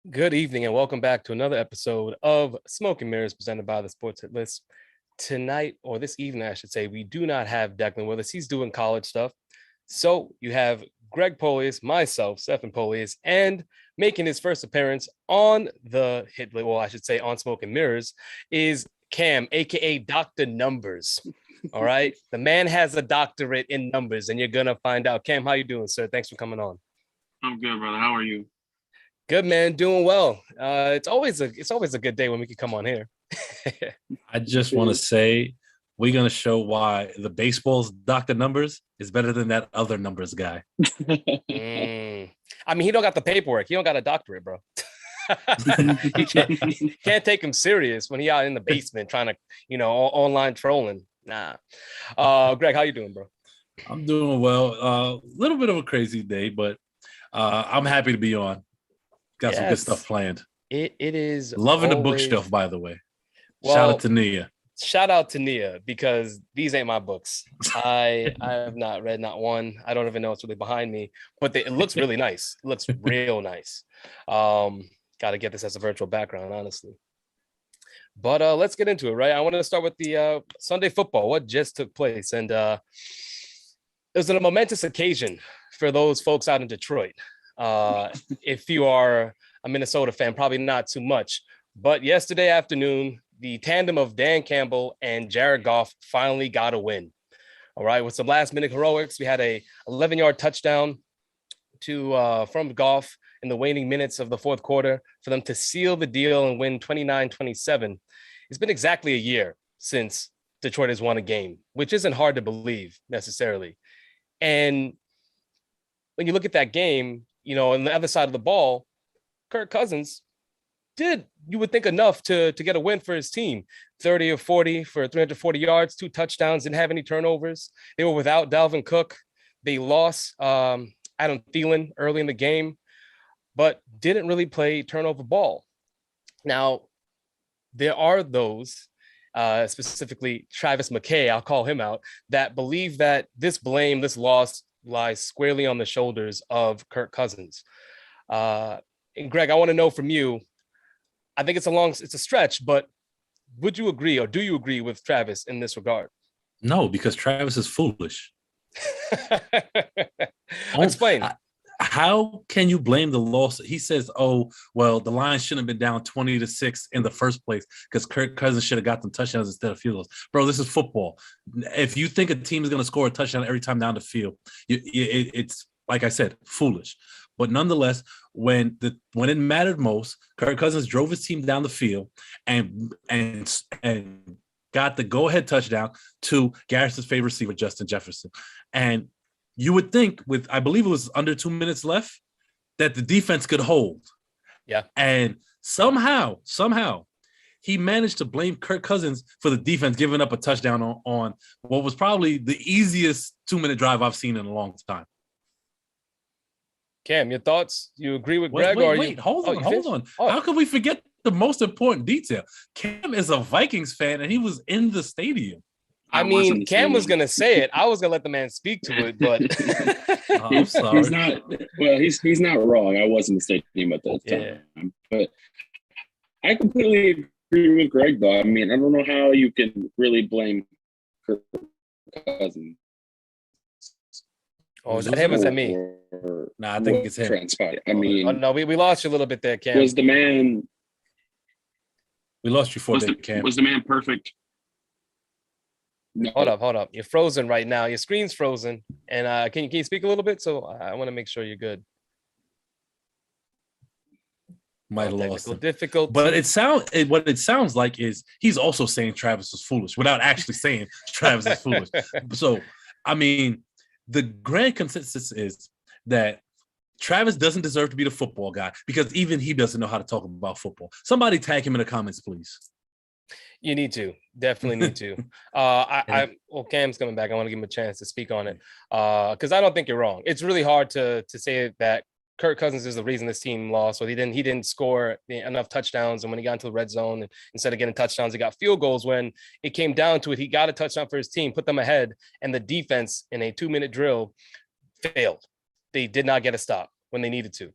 Good evening and welcome back to another episode of Smoke and Mirrors presented by the Sports Hit List. Tonight, or this evening, I should say, we do not have Declan with us. He's doing college stuff. So you have Greg Polius, myself, Stephen Polius, and making his first appearance on the Hit List, well, I should say on Smoke and Mirrors, is Cam, aka Dr. Numbers. All right. The man has a doctorate in numbers, and you're gonna find out. Cam, how you doing, sir? Thanks for coming on. I'm good, brother. How are you? Good, man. Doing well. It's always a good day when we can come on here. I just want to say we're going to show why the baseball's Dr. Numbers is better than that other numbers guy. I mean, he don't got the paperwork. He don't got a doctorate, bro. he can't take him serious when he out in the basement trying to, online trolling. Nah. Greg, how you doing, bro? I'm doing well. A little bit of a crazy day, but I'm happy to be on. Got some good stuff planned. It is loving the bookshelf, by the way. Well, shout out to Nia. Shout out to Nia, because these ain't my books. I have not read not one. I don't even know what's really behind me, but it looks really nice. It looks real nice. Got to get this as a virtual background, honestly. But let's get into it, right? I want to start with the Sunday football, what just took place. And it was a momentous occasion for those folks out in Detroit. If you are a Minnesota fan, probably not too much. But yesterday afternoon, the tandem of Dan Campbell and Jared Goff finally got a win. All right, with some last-minute heroics, we had a 11-yard touchdown from Goff in the waning minutes of the fourth quarter for them to seal the deal and win 29-27. It's been exactly a year since Detroit has won a game, which isn't hard to believe necessarily. And when you look at that game, on the other side of the ball, Kirk Cousins you would think enough to get a win for his team. 30 or 40 for 340 yards, 2 touchdowns, didn't have any turnovers. They were without Dalvin Cook. They lost Adam Thielen early in the game, but didn't really play turnover ball. Now, there are those, specifically Travis McKay, I'll call him out, that believe that this loss lies squarely on the shoulders of Kirk Cousins. And Greg, I want to know from you, I think it's a stretch, but would you agree, or do you agree with Travis in this regard? No, because Travis is foolish. Explain. How can you blame the loss? He says, oh, well, the Lions shouldn't have been down 20-6 in the first place because Kirk Cousins should have got them touchdowns instead of field goals. Bro, this is football. If you think a team is going to score a touchdown every time down the field, it's, like I said, foolish. But nonetheless, when it mattered most, Kirk Cousins drove his team down the field and got the go-ahead touchdown to Garrett's favorite receiver, Justin Jefferson. And you would think with, I believe it was under 2 minutes left, that the defense could hold. Yeah. And somehow, he managed to blame Kirk Cousins for the defense giving up a touchdown on what was probably the easiest 2-minute drive I've seen in a long time. Cam, your thoughts? You agree with Greg? Wait, hold on. Oh. How can we forget the most important detail? Cam is a Vikings fan, and he was in the stadium. I mean, Cam was going to say it. I was going to let the man speak to it, but I'm sorry. He's not wrong. I was in the stadium at that time. But I completely agree with Greg, though. I mean, I don't know how you can really blame Kirk Cousins. Oh, is that him or is that me? Nah, I think it's him. Transpired. I mean, no, we lost you a little bit there, Cam. Was the man? We lost you for that, Cam. Was the man perfect? No. Hold up. You're frozen right now. Your screen's frozen. And can you speak a little bit? So I want to make sure you're good. Might have lost him. Difficult. But what it sounds like is he's also saying Travis was foolish without actually saying Travis is foolish. So, I mean, the grand consensus is that Travis doesn't deserve to be the football guy because even he doesn't know how to talk about football. Somebody tag him in the comments, please. You need to. Definitely need to. Cam's coming back. I want to give him a chance to speak on it because I don't think you're wrong. It's really hard to say that Kirk Cousins is the reason this team lost. Or he didn't score enough touchdowns, and when he got into the red zone, instead of getting touchdowns, he got field goals. When it came down to it, he got a touchdown for his team, put them ahead, and the defense in a 2-minute drill failed. They did not get a stop when they needed to.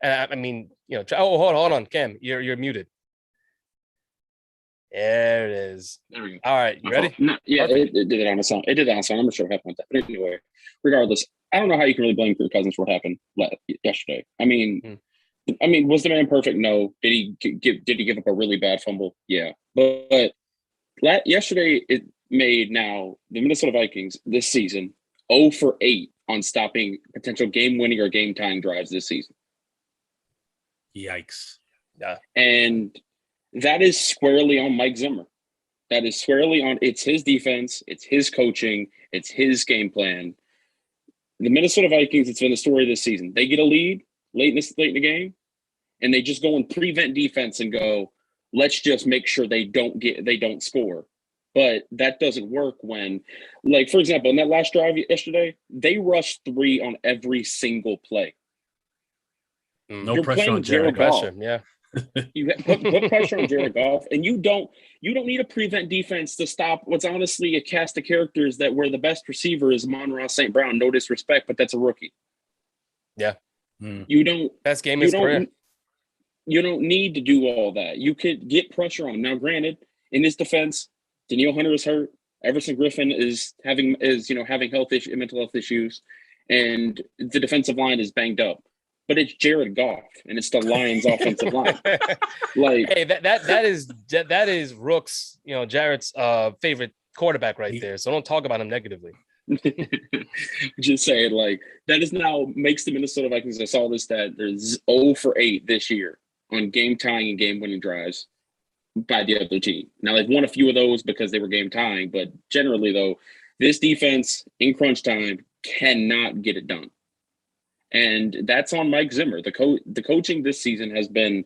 And I mean, hold on, Cam, you're muted. There it is. There we go. All right, you ready? No, yeah, it did it on its own. It did it on its own. I'm not sure what happened with that. But anyway, regardless, I don't know how you can really blame Kirk Cousins for what happened yesterday. I mean, was the man perfect? No. Did he give up a really bad fumble? Yeah. But yesterday it made now the Minnesota Vikings this season 0 for 8 on stopping potential game-winning or game-tying drives this season. Yikes. Yeah. And that is squarely on Mike Zimmer. That is squarely on. It's his defense. It's his coaching. It's his game plan. The Minnesota Vikings, it's been the story this season. They get a lead late in the game, and they just go and prevent defense and go, let's just make sure they don't score. But that doesn't work when, like, for example, in that last drive yesterday, they rushed 3 on every single play. No pressure on Jared Goff. Yeah. You put pressure on Jared Goff, and you don't need a prevent defense to stop what's honestly a cast of characters that where the best receiver is Amon-Ra St. Brown. No disrespect, but that's a rookie. Yeah. You don't best game of his career. You don't need to do all that. You could get pressure on him. Now, granted, in his defense, Danielle Hunter is hurt. Everson Griffin is having mental health issues, and the defensive line is banged up. But it's Jared Goff, and it's the Lions' offensive line. Like, hey, that is Rook's, Jared's favorite quarterback right there. So don't talk about him negatively. Just saying, like, that is now makes the Minnesota Vikings. I saw this stat. They're 0 for 8 this year on game tying and game winning drives by the other team. Now they've won a few of those because they were game tying, but generally though, this defense in crunch time cannot get it done. And that's on Mike Zimmer. The coaching this season has been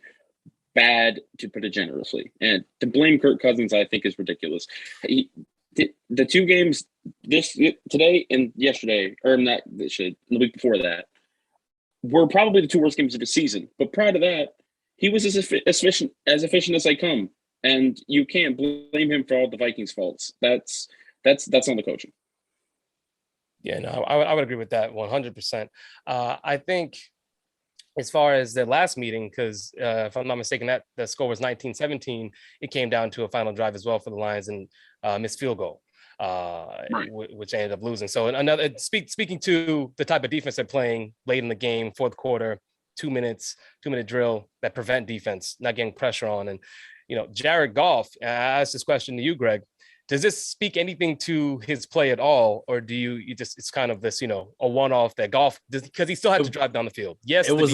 bad, to put it generously. And to blame Kirk Cousins, I think, is ridiculous. The 2 games today and yesterday, or not the week before that, were probably the 2 worst games of the season. But prior to that, he was as efficient as they come. And you can't blame him for all the Vikings' faults. That's on the coaching. Yeah, no, I would agree with that 100%. I think as far as the last meeting, because if I'm not mistaken, that the score was 19-17. It came down to a final drive as well for the Lions and missed field goal, right, which ended up losing. So another speaking to the type of defense they're playing late in the game, fourth quarter, 2-minute drill that prevent defense not getting pressure on. And Jared Goff, I asked this question to you, Greg. Does this speak anything to his play at all, or do you just it's kind of this a one-off that Goff because he still had to drive down the field? Yes, it was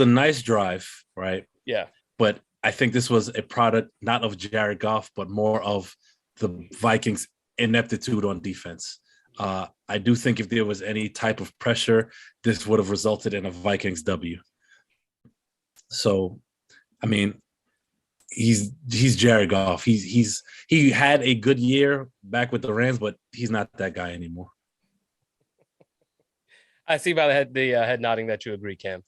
a nice drive, right? Yeah, but I think this was a product not of Jared Goff, but more of the Vikings' ineptitude on defense. I do think if there was any type of pressure, this would have resulted in a Vikings W. So, I mean, he's Jared Goff. He had a good year back with the Rams, but he's not that guy anymore. I see by the head nodding that you agree, Cam.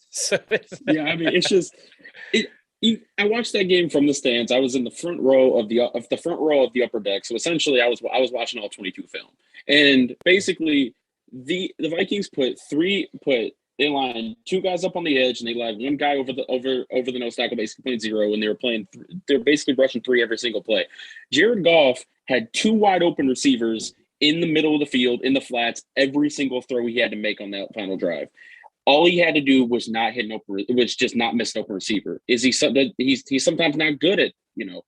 Yeah, I mean, it's just I watched that game from the stands. I was in the front row of the upper deck. So essentially, I was watching all 22 film, and basically the Vikings they lined 2 guys up on the edge, and they lined 1 guy over the nose tackle, basically playing 0, and they're basically rushing 3 every single play. Jared Goff had 2 wide open receivers in the middle of the field, in the flats, every single throw he had to make on that final drive. All he had to do was just not miss an open receiver. He's sometimes not good at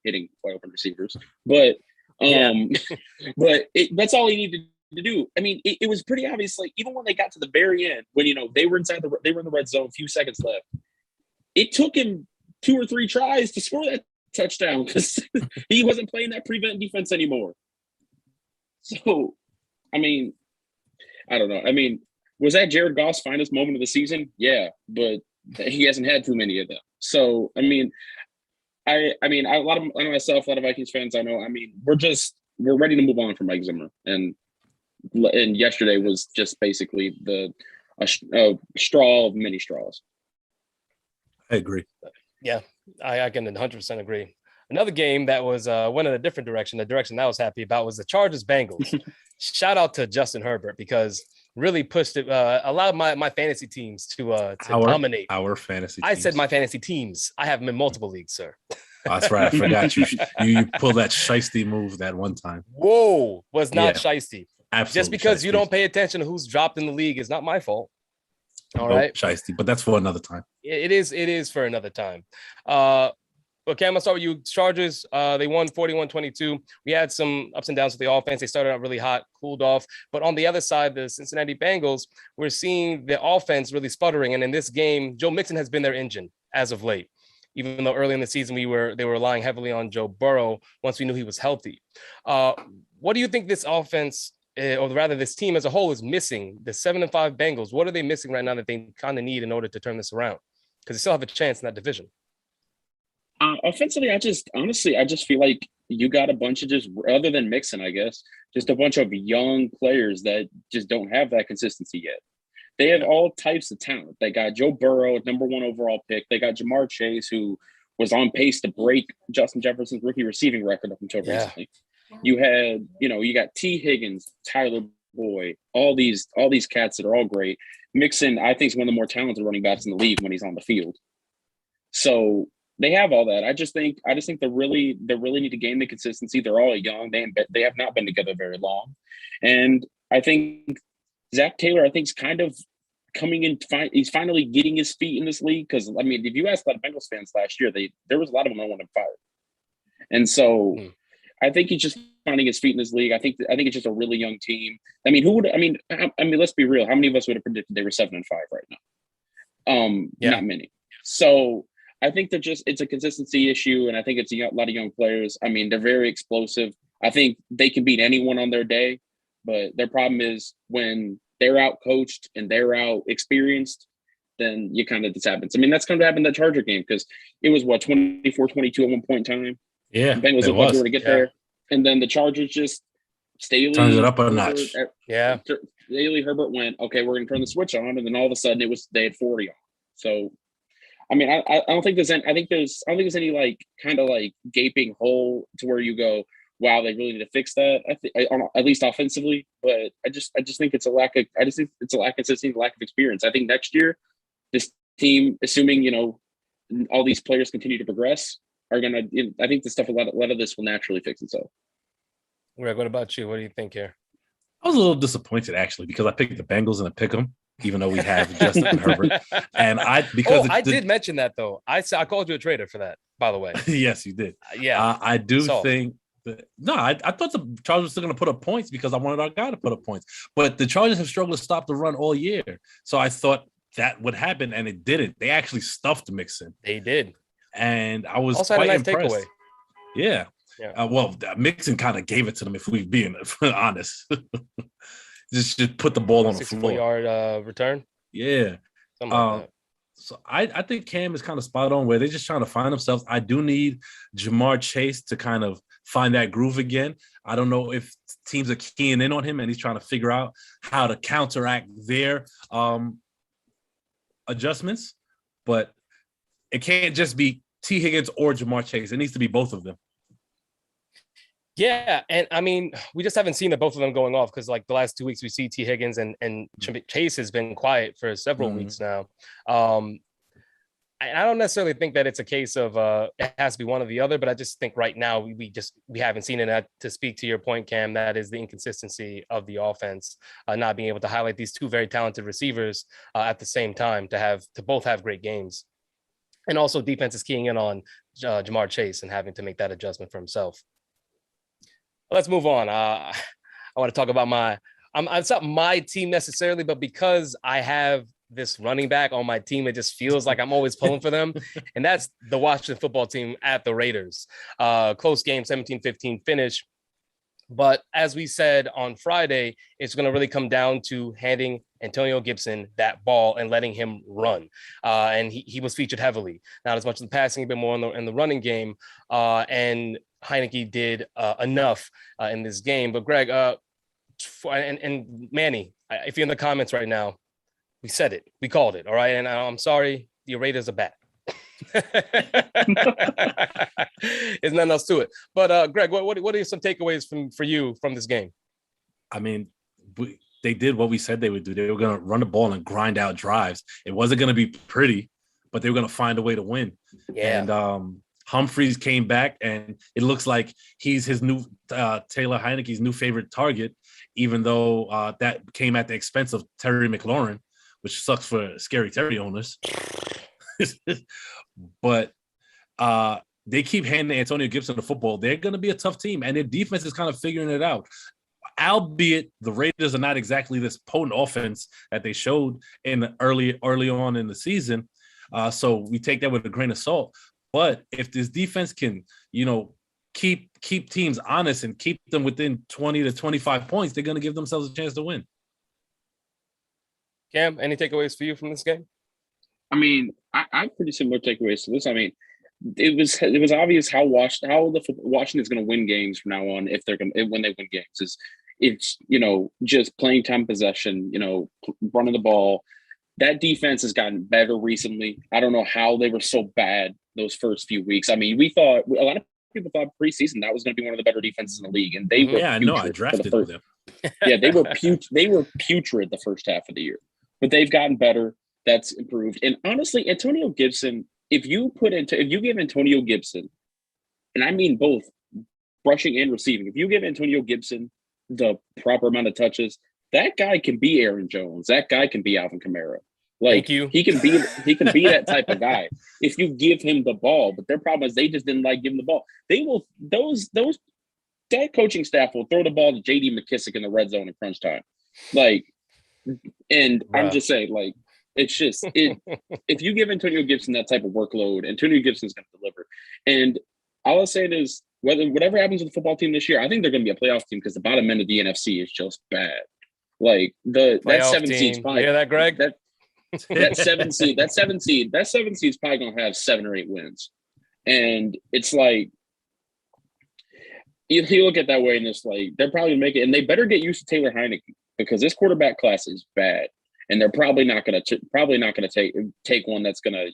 hitting wide open receivers, but that's all he needed to do. I mean, it was pretty obvious. Like, even when they got to the very end, when they were in the red zone, a few seconds left, it took him 2 or 3 tries to score that touchdown because he wasn't playing that prevent defense anymore. So, I mean, I don't know. I mean, was that Jared Goff's finest moment of the season? Yeah, but he hasn't had too many of them. So, I mean, I know myself, a lot of Vikings fans I know. I mean, we're ready to move on from Mike Zimmer, and yesterday was just basically a straw of many straws. I agree. Yeah, I can 100% agree. Another game that was went in a different direction. The direction I was happy about was the Chargers Bengals. Shout out to Justin Herbert because really pushed it, allowed my fantasy teams to dominate. Our fantasy I teams. said my fantasy teams. I have them in multiple leagues, sir. That's right. I forgot you pulled that shiesty move that one time. Whoa, was not shiesty. Absolutely. Just because shiesty. You don't pay attention to who's dropped in the league is not my fault. All nope, right. shiesty, but that's for another time. It is for another time. But Cam, I'll start with you. Chargers, they won 41-22. We had some ups and downs with the offense. They started out really hot, cooled off. But on the other side, the Cincinnati Bengals, we're seeing the offense really sputtering. And in this game, Joe Mixon has been their engine as of late. Even though early in the season they were relying heavily on Joe Burrow once we knew he was healthy. What do you think this offense, or rather this team as a whole, is missing? The 7-5 Bengals, what are they missing right now that they kind of need in order to turn this around? Because they still have a chance in that division. Offensively, I just feel like you got a bunch of just, other than Mixon, I guess, just a bunch of young players that just don't have that consistency yet. They have all types of talent. They got Joe Burrow, #1 overall pick. They got Jamar Chase, who was on pace to break Justin Jefferson's rookie receiving record up until recently. You had, you got T. Higgins, Tyler Boyd, all these cats that are all great. Mixon, I think, is one of the more talented running backs in the league when he's on the field. So they have all that. I just think they really need to gain the consistency. They're all young. They have not been together very long, and I think Zach Taylor, I think, is kind of coming in. He's finally getting his feet in this league because, I mean, if you ask a lot of Bengals fans last year, there was a lot of them that wanted him fired, and so I think he's just finding his feet in this league. I think it's just a really young team. I mean, let's be real. How many of us would have predicted they were 7-5 right now? Not many. So I think it's a consistency issue, and I think it's a lot of young players. I mean, they're very explosive. I think they can beat anyone on their day, but their problem is when they're out coached and they're out experienced, then you kind of, this happens. I mean, that's kind of happened in the Charger game because it was 24-22 at one point in time. Yeah, the Bengals looked like they were to get there, and then the Chargers just turns it up a notch. Staley Herbert went, okay, we're going to turn the switch on, and then all of a sudden they had 40 on. So, I mean, I don't think there's any like kind of like gaping hole to where you go, wow, they really need to fix that. At least offensively, but I just think it's a lack of consistency, lack of experience. I think next year, this team, assuming all these players continue to progress, are gonna. I think a lot of this will naturally fix itself. Greg, what about you? What do you think here? I was a little disappointed actually because I picked the Bengals and I pick them, even though we have Justin Herbert. And I did mention that though. I called you a traitor for that, by the way. Yes, you did. I think that, I thought the Chargers were still going to put up points because I wanted our guy to put up points. But the Chargers have struggled to stop the run all year. So I thought that would happen, and it didn't. They actually stuffed Mixon. They did. And I was also quite had a nice impressed. Takeaway. Yeah. Mixon kind of gave it to them, if we're being honest. just put the ball on the floor. 64-yard return. Yeah. Something like that. So I think Cam is kind of spot on where they're just trying to find themselves. I do need Jamar Chase to kind of find that groove again. I don't know if teams are keying in on him and he's trying to figure out how to counteract their adjustments, but it can't just be T. Higgins or Jamar Chase. It needs to be both of them. Yeah, and I mean, we just haven't seen both of them going off because, like, the last 2 weeks we see T. Higgins and Chase has been quiet for several weeks now. I don't necessarily think that it's a case of it has to be one or the other, but I just think right now we haven't seen it. To speak to your point, Cam, that is the inconsistency of the offense, not being able to highlight these two very talented receivers at the same time to both have great games, and also defense is keying in on Jamar Chase and having to make that adjustment for himself. Let's move on. I want to talk about it's not my team necessarily, but because I have this running back on my team, it just feels like I'm always pulling for them. And that's the Washington football team at the Raiders. Close game, 17-15 finish. But as we said on Friday, it's going to really come down to handing Antonio Gibson that ball and letting him run. And he was featured heavily, not as much in the passing, but more in the running game. And Heineke did enough in this game. But Greg and Manny, if you're in the comments right now, we said it. We called it. All right. And I'm sorry, the Raiders are bad. There's nothing else to it. But Greg, what are some takeaways for you from this game? I mean, they did what we said they would do. They were going to run the ball and grind out drives. It wasn't going to be pretty, but they were going to find a way to win. Yeah. And Humphreys came back, and it looks like he's his new Taylor Heineke's new favorite target, even though that came at the expense of Terry McLaurin, which sucks for Scary Terry owners. But they keep handing Antonio Gibson the football. They're going to be a tough team, and their defense is kind of figuring it out. Albeit the Raiders are not exactly this potent offense that they showed in early on in the season. So we take that with a grain of salt. But if this defense can, keep teams honest and keep them within 20 to 25 points, they're going to give themselves a chance to win. Cam, any takeaways for you from this game? I mean, I have pretty similar takeaways to this. I mean, it was obvious how Washington's going to win games from now on when they win games. It's just playing time possession, running the ball. That defense has gotten better recently. I don't know how they were so bad those first few weeks. I mean, a lot of people thought preseason that was going to be one of the better defenses in the league, and they were. Yeah, no, I drafted them. Yeah, they were putrid the first half of the year, but they've gotten better. That's improved. And honestly, Antonio Gibson, if you give Antonio Gibson, and I mean both rushing and receiving, if you give Antonio Gibson the proper amount of touches, that guy can be Aaron Jones. That guy can be Alvin Kamara. Like, he can be that type of guy if you give him the ball. But their problem is they just didn't like giving the ball. That coaching staff will throw the ball to J.D. McKissick in the red zone in crunch time. I'm just saying, it's just if you give Antonio Gibson that type of workload, Antonio Gibson's going to deliver. And all I'm saying is, whatever happens with the football team this year, I think they're going to be a playoff team because the bottom end of the NFC is just bad. Like that 7 seed's probably, you hear that, Greg? That 7 seed, that 7 seed's probably going to have 7 or 8 wins. And it's like, you look at that way and it's like, they're probably going to make it. And they better get used to Taylor Heineke because this quarterback class is bad. And they're probably not going to take one that's going to,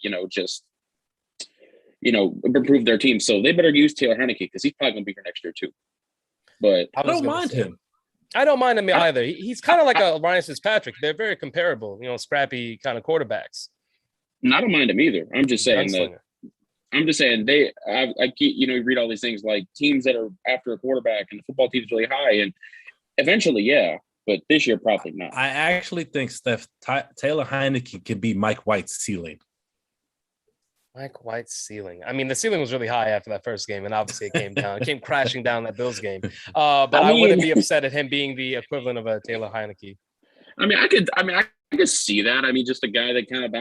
improve their team. So they better use Taylor Heineke because he's probably going to be here next year too. But I don't mind him. I don't mind him either. He's kind of like a Ryan Fitzpatrick. They're very comparable, scrappy kind of quarterbacks. And I don't mind him either. I'm just saying I keep, you read all these things like teams that are after a quarterback and the football team's really high, and eventually, yeah, but this year probably not. I actually think Taylor Heineke can be Mike White's ceiling. Mike White's ceiling. I mean, the ceiling was really high after that first game, and obviously it came down. It came crashing down that Bills game. But I wouldn't be upset at him being the equivalent of a Taylor Heineke. I could see that. I mean, just a guy that kind of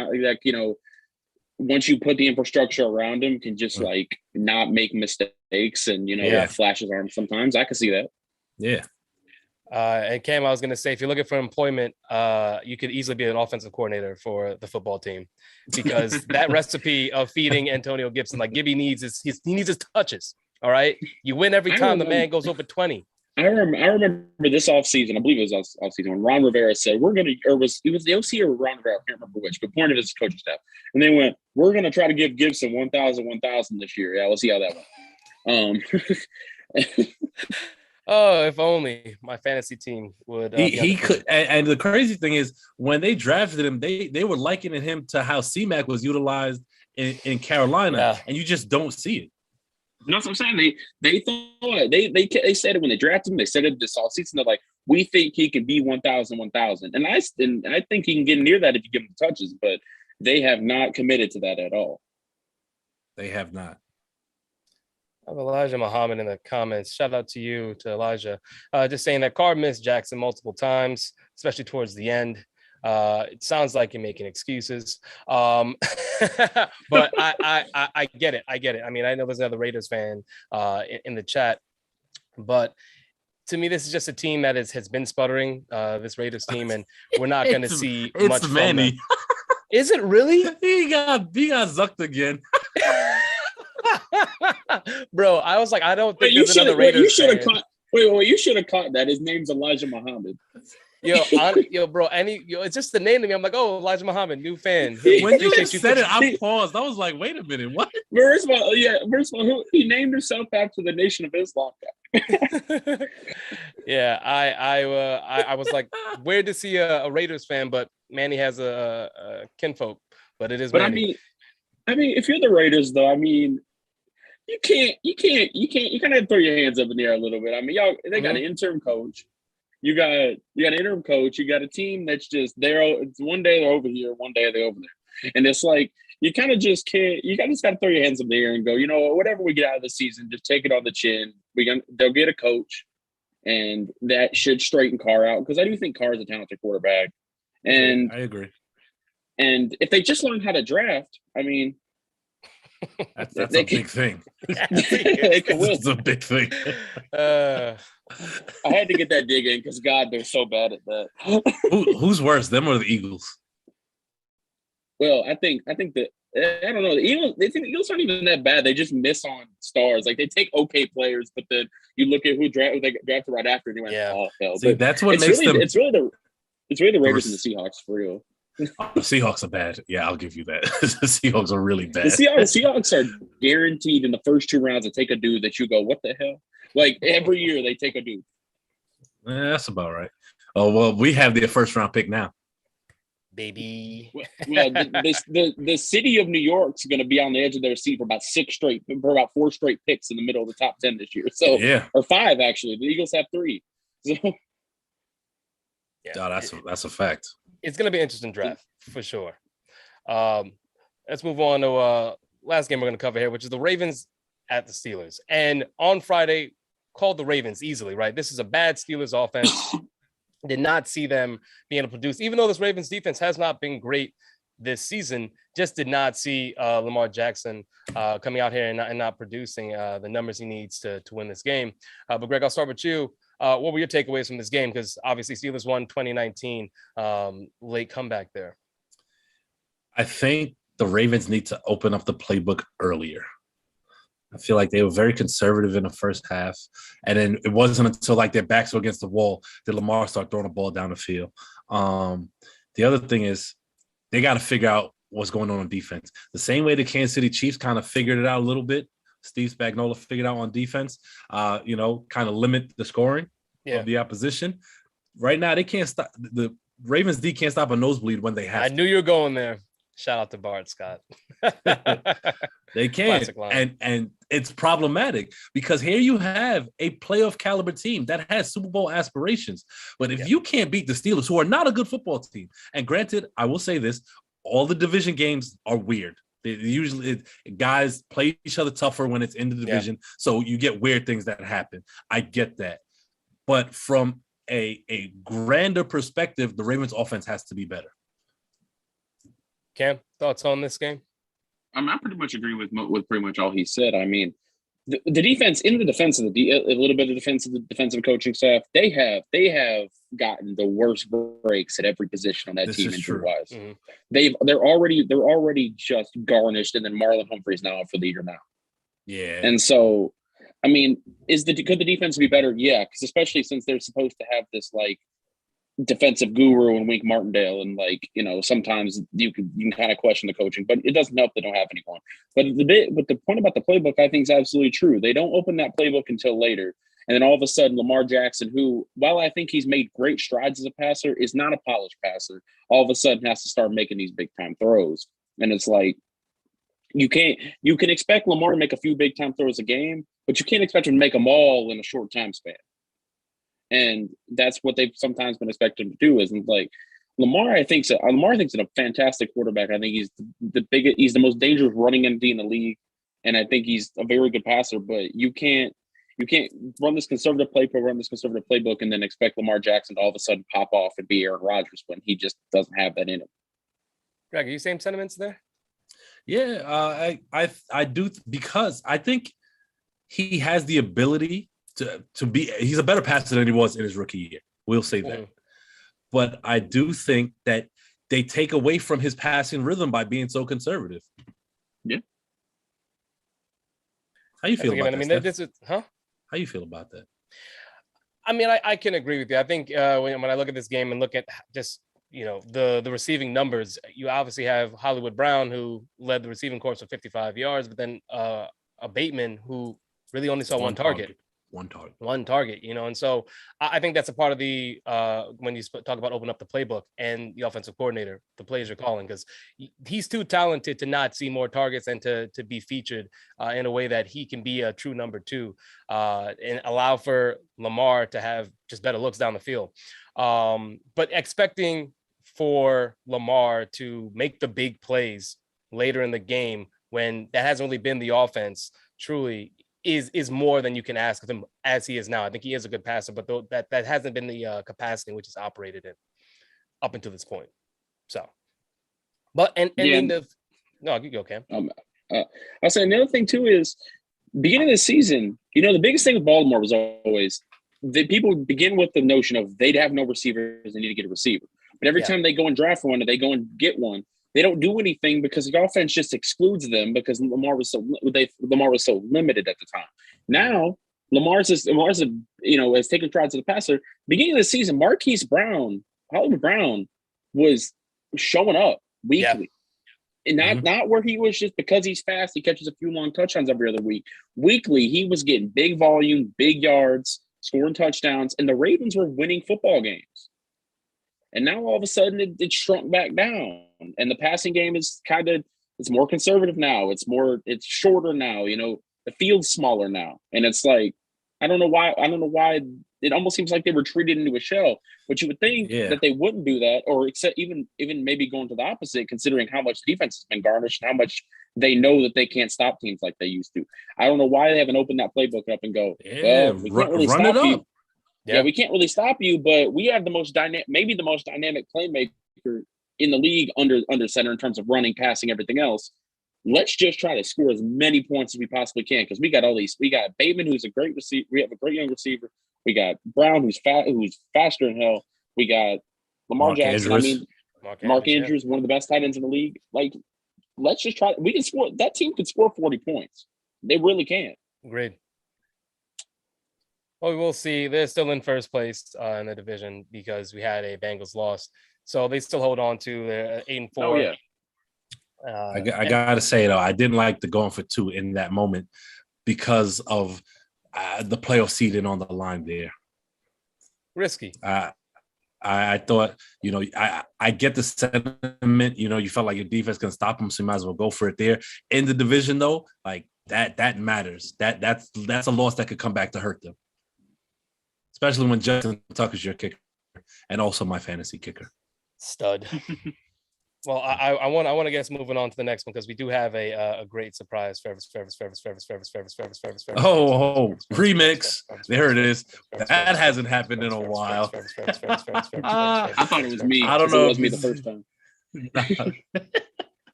once you put the infrastructure around him, can just not make mistakes and flash his arms sometimes. I could see that. Yeah. And Cam, I was going to say, if you're looking for employment, you could easily be an offensive coordinator for the football team because that recipe of feeding Antonio Gibson, like Gibby needs his touches. All right. You win every time the man goes over 20. I remember this offseason, I believe it was offseason, when Ron Rivera said, it was the OC or Ron Rivera, I can't remember which, but pointed at his coaching staff. And they went, we're going to try to give Gibson 1,000 this year. Yeah, we'll see how that went. Oh, if only my fantasy team would. He could. And the crazy thing is, when they drafted him, they were likening him to how C-Mac was utilized in Carolina, and you just don't see it. That's what I'm saying. They thought they said it when they drafted him. They said it this offseason. They're like, we think he can be 1,000. And I think he can get near that if you give him the touches, but they have not committed to that at all. They have not. I have Elijah Muhammad in the comments. Shout out to you, to Elijah. Just saying that Carr missed Jackson multiple times, especially towards the end. It sounds like you're making excuses. But I get it. I mean, I know there's another Raiders fan in the chat, but to me, this is just a team that has been sputtering, this Raiders team, and we're not going to see much from them. Is it really? He got zucked again. Bro, I was like, I don't think there's another Raiders fan. Wait, you should have caught that. His name's Elijah Muhammad. Bro, it's just the name to me. I'm like, oh, Elijah Muhammad, new fan. Hey, when you said it, I paused. I was like, wait a minute, what? First of all, he named himself after the Nation of Islam guy. Yeah, I was like, weird to see a Raiders fan, but Manny has a kinfolk, but it is. But Manny. I mean, if you're the Raiders, though, I mean, you kind of throw your hands up in the air a little bit. I mean, they got an interim coach. You got an interim coach. You got a team that's just it's one day they're over here, one day they're over there, and it's like you kind of just can't. You just got to throw your hands up in the air and go. Whatever we get out of the season, just take it on the chin. They'll get a coach, and that should straighten Carr out because I do think Carr is a talented quarterback, and I agree. And if they just learn how to draft, I mean. That's a big thing. It's a big thing. I had to get that dig in because God, they're so bad at that. Who's worse, them or the Eagles? Well, I think that I don't know. The Eagles aren't even that bad. They just miss on stars. Like they take okay players, but then you look at who they drafted right after, and you went, "Oh hell!" See, that's what makes them. It's really the Raiders and the Seahawks for real. The Seahawks are bad. Yeah, I'll give you that. The Seahawks are really bad. The Seahawks are guaranteed in the first 2 rounds to take a dude that you go, what the hell? Like every year they take a dude. That's about right. Oh well, we have their first round pick now, baby. Well, the city of New York's going to be on the edge of their seat for about 4 straight picks in the middle of the top 10 this year. So or 5 actually. The Eagles have 3. So that's a fact. It's going to be an interesting draft for sure. Let's move on to last game we're going to cover here, which is the Ravens at the Steelers. And on Friday, called the Ravens easily, right? This is a bad Steelers offense. Did not see them being able to produce, even though this Ravens defense has not been great this season. Just did not see Lamar Jackson coming out here and not producing the numbers he needs to win this game. But Greg, I'll start with you. What were your takeaways from this game? Because obviously Steelers won 2019, late comeback there. I think the Ravens need to open up the playbook earlier. I feel like they were very conservative in the first half. And then it wasn't until like their backs were against the wall that Lamar started throwing the ball down the field. The other thing is they got to figure out what's going on defense. The same way the Kansas City Chiefs kind of figured it out a little bit. Steve Spagnuolo figured out on defense, kind of limit the scoring of the opposition. Right now, they can't stop. The Ravens D can't stop a nosebleed when they have I knew you were going there. Shout out to Bart Scott. They can't. And it's problematic because here you have a playoff caliber team that has Super Bowl aspirations. But if you can't beat the Steelers, who are not a good football team, and granted, I will say this, all the division games are weird. Usually guys play each other tougher when it's in the division. So you get weird things that happen. I get that. But from a grander perspective, the Ravens offense has to be better. Cam, thoughts on this game? I pretty much agree with pretty much all he said. I mean, the defense, in the defense of a little bit of defense of the defensive coaching staff, they have gotten the worst breaks at every position on that team injury-wise. Mm-hmm. They're already just garnished, and then Marlon Humphrey's now out for the year now. Yeah, and so I mean, could the defense be better? Yeah, because especially since they're supposed to have this like defensive guru and Wink Martindale, and sometimes you can kind of question the coaching, but it doesn't help they don't have anyone. But the point about the playbook, I think, is absolutely true. They don't open that playbook until later, and then all of a sudden, Lamar Jackson, who, while I think he's made great strides as a passer, is not a polished passer. All of a sudden, has to start making these big time throws, and it's like you can expect Lamar to make a few big time throws a game, but you can't expect him to make them all in a short time span. And that's what they've sometimes been expected to do. Is like Lamar thinks a fantastic quarterback. I think he's he's the most dangerous running MD in the league, and I think he's a very good passer. But you can't run this conservative playbook, and then expect Lamar Jackson to all of a sudden pop off and be Aaron Rodgers when he just doesn't have that in him. Greg, are you same sentiments there? Yeah, I do, because I think he has the ability to be. He's a better passer than he was in his rookie year. We'll say that. But I do think that they take away from his passing rhythm by being so conservative. Yeah. How you feel about that? This is, huh? How you feel about that? I mean, I can agree with you. I think when I look at this game and look at just the receiving numbers, you obviously have Hollywood Brown, who led the receiving course with 55 yards, but then a Bateman who really only saw one target. One target, and so I think that's a part of the when you talk about open up the playbook and the offensive coordinator, the plays you're calling, because he's too talented to not see more targets and to be featured in a way that he can be a true number two and allow for Lamar to have just better looks down the field. But expecting for Lamar to make the big plays later in the game when that hasn't really been the offense truly is more than you can ask of him as he is now. I think he is a good passer, but that hasn't been the capacity in which he's operated in up until this point. So, but you go, Cam. I'll say another thing too is beginning of the season. The biggest thing with Baltimore was always that people begin with the notion of they'd have no receivers, they need to get a receiver. But every time they go and draft one, or they go and get one, they don't do anything because the offense just excludes them because Lamar was so limited at the time. Now Lamar's has taken strides to the passer. Beginning of the season, Hollywood Brown was showing up weekly. And not where he was just because he's fast, he catches a few long touchdowns every other week. Weekly, he was getting big volume, big yards, scoring touchdowns, and the Ravens were winning football games. And now all of a sudden it shrunk back down, and the passing game is it's more conservative now. It's shorter now. The field's smaller now, and it's like I don't know why. It almost seems like they were treated into a shell. But you would think that they wouldn't do that, or except even maybe going to the opposite, considering how much defense has been garnished and how much they know that they can't stop teams like they used to. I don't know why they haven't opened that playbook up and go, we can't really stop you. Yeah, we can't really stop you, but we have the most dynamic playmaker in the league under center in terms of running, passing, everything else. Let's just try to score as many points as we possibly can because we got all these. We got Bateman, who's a great receiver. We have a great young receiver. We got Brown, who's faster than hell. We got Lamar Jackson. Andrews. Mark Andrews, one of the best tight ends in the league. Like, let's just try. We can score. That team could score 40 points. They really can. Agreed. Well, we'll see. They're still in first place in the division because we had a Bengals loss. So they still hold on to their 8-4. Oh, yeah. I got to say, though, I didn't like the going for two in that moment because of the playoff seeding on the line there. Risky. I thought, I get the sentiment, you felt like your defense can stop them, so you might as well go for it there. In the division, though, like that matters. That's a loss that could come back to hurt them. Especially when Justin Tucker's your kicker and also my fantasy kicker. Stud. Well, I want to guess moving on to the next one because we do have a great surprise. Remix. There it is. That hasn't happened in a while. I thought it was me. I don't know. It was me the first time.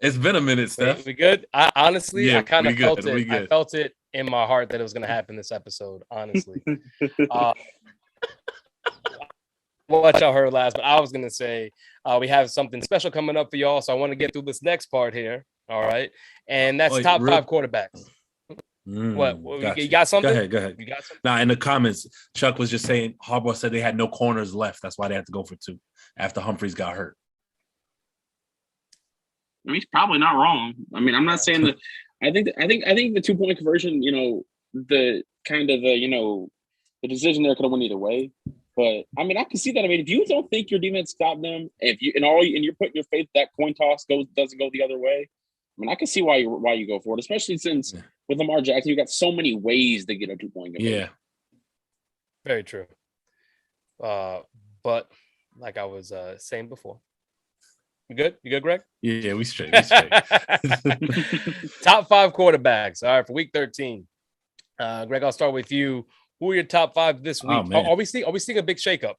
It's been a minute, Steph. We good? I kind of felt it. I felt it in my heart that it was going to happen this episode. Honestly, what y'all heard last, but I was going to say we have something special coming up for y'all. So I want to get through this next part here. All right, and that's top 5 quarterbacks. What? You got something? Go ahead. You got something? Now, in the comments, Chuck was just saying Harbaugh said they had no corners left. That's why they had to go for 2 after Humphreys got hurt. I mean, he's probably not wrong. I mean, I'm not saying that. I think the 2-point conversion, the decision there could have went either way. But I mean, I can see that. I mean, if you don't think your defense stopped them, and you're putting your faith that coin toss doesn't go the other way. I mean, I can see why you go for it, especially since with Lamar Jackson, you got so many ways to get a 2-point conversion. Yeah, very true. But like I was saying before. You good? You good, Greg? Yeah, we straight. Top 5 quarterbacks. All right, for week 13. Greg, I'll start with you. Who are your top 5 this week? Are we seeing a big shakeup?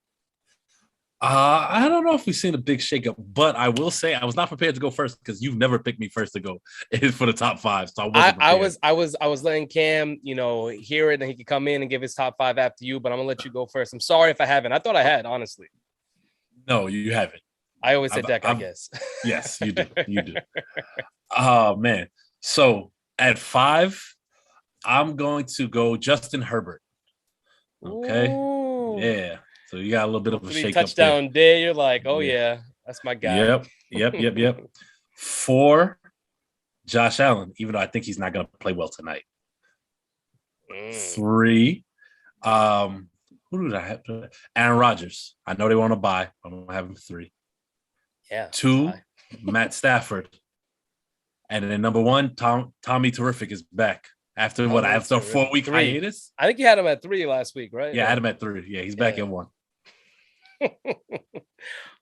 I don't know if we've seen a big shakeup, but I will say I was not prepared to go first because you've never picked me first to go for the top 5. So I was letting Cam, hear it and he could come in and give his top 5 after you, but I'm gonna let you go first. I'm sorry if I haven't. I thought I had, honestly. No, you haven't. I always said deck, I guess. Yes, you do. You do. Oh, man. So at 5, I'm going to go Justin Herbert. Okay. Ooh. Yeah. So you got a little bit of a 3 shake up there. touchdown day. You're like, oh Yeah. yeah, that's my guy. Yep. 4, Josh Allen, even though I think he's not going to play well tonight. 3, who did I have? Aaron Rodgers. I know they want to buy. I'm going to have him 3. Yeah. 2, Matt Stafford. And then number 1, Tommy Terrific is back. After a 4-week hiatus? I think you had him at 3 last week, right? Yeah, I had him at 3. Yeah, he's back at 1.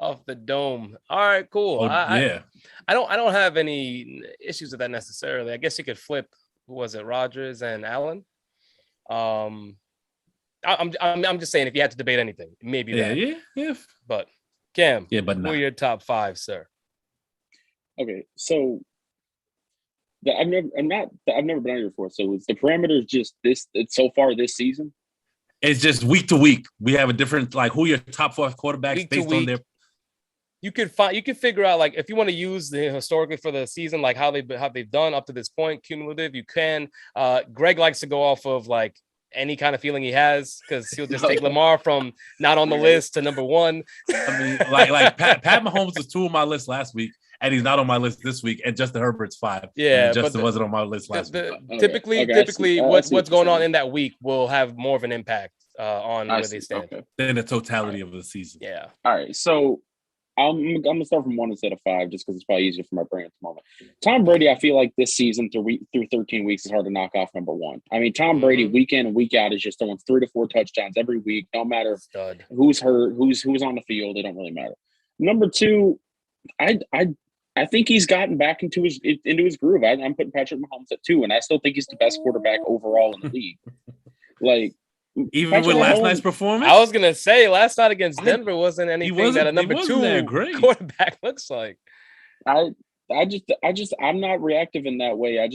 Off the dome. All right, cool. Oh, yeah. I don't have any issues with that necessarily. I guess you could flip. Who was it? Rodgers and Allen. I'm just saying if you had to debate anything, maybe that. Yeah. But Cam, but who are your top 5, sir? Okay, so I've never been on here before. So it's the parameters just this so far this season. It's just week to week. We have a different who your top 5 quarterbacks week based on their. You could figure out if you want to use the historically for the season, how they've done up to this point, cumulative. You can. Greg likes to go off of any kind of feeling he has because he'll just take Lamar from not on the list to number 1. I mean, Pat Mahomes was 2 on my list last week, and he's not on my list this week. And Justin Herbert's 5. Yeah, and Justin wasn't on my list last week. Typically, what's going on in that week will have more of an impact on where they stand. Okay. Than the totality of the season. Yeah. All right, so I'm gonna start from 1 instead of 5, just because it's probably easier for my brain at the moment. Tom Brady, I feel like this season through 13 weeks is hard to knock off number 1. I mean, Tom Brady week in and week out is just throwing 3 to 4 touchdowns every week. No matter who's hurt, who's on the field, it don't really matter. Number 2, I think he's gotten back into his groove. I'm putting Patrick Mahomes at 2, and I still think he's the best quarterback overall in the league. Even with last night's performance, I was gonna say last night against Denver wasn't anything that a number 2 quarterback looks like. I'm not reactive in that way. I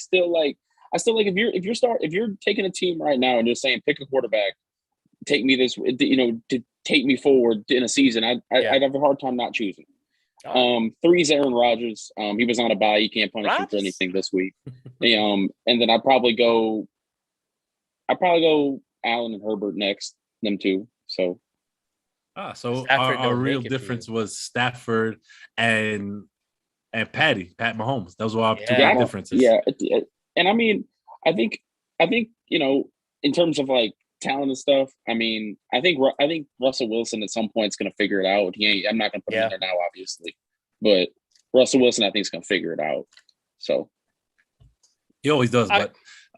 still like if you're taking a team right now and you're saying pick a quarterback, take me this, to take me forward in a season, I'd have a hard time not choosing. 3 is Aaron Rodgers. He was on a bye. You can't punish him for anything this week. And then I'd probably go Allen and Herbert next, them 2. So our real difference was Stafford and Pat Mahomes. Those were our 2 big differences. Yeah, and I mean, I think in terms of talent and stuff. I mean, I think Russell Wilson at some point is going to figure it out. I'm not going to put him in there now, obviously, but Russell Wilson I think is going to figure it out. So he always does, but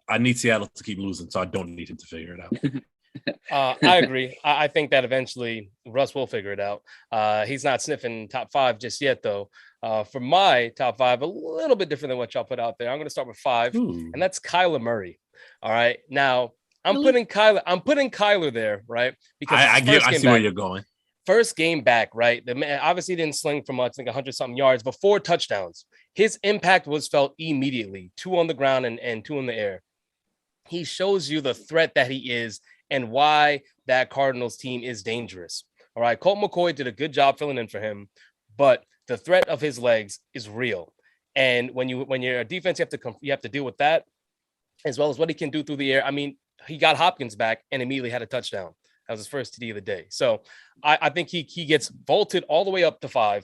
I need Seattle to keep losing, so I don't need him to figure it out. I agree. I think that eventually Russ will figure it out. He's not sniffing top 5 just yet, though. For my top 5, a little bit different than what y'all put out there. I'm going to start with 5, and that's Kyler Murray. All right, now I'm putting Kyler there, right? Because I see where you're going. First game back, right? The man obviously didn't sling for much, 100-something yards, but 4 touchdowns. His impact was felt immediately. 2 on the ground and 2 in the air. He shows you the threat that he is and why that Cardinals team is dangerous. All right. Colt McCoy did a good job filling in for him, but the threat of his legs is real. And when you're a defense, you have to deal with that as well as what he can do through the air. I mean, he got Hopkins back and immediately had a touchdown. That was his first TD of the day. So I think he gets vaulted all the way up to 5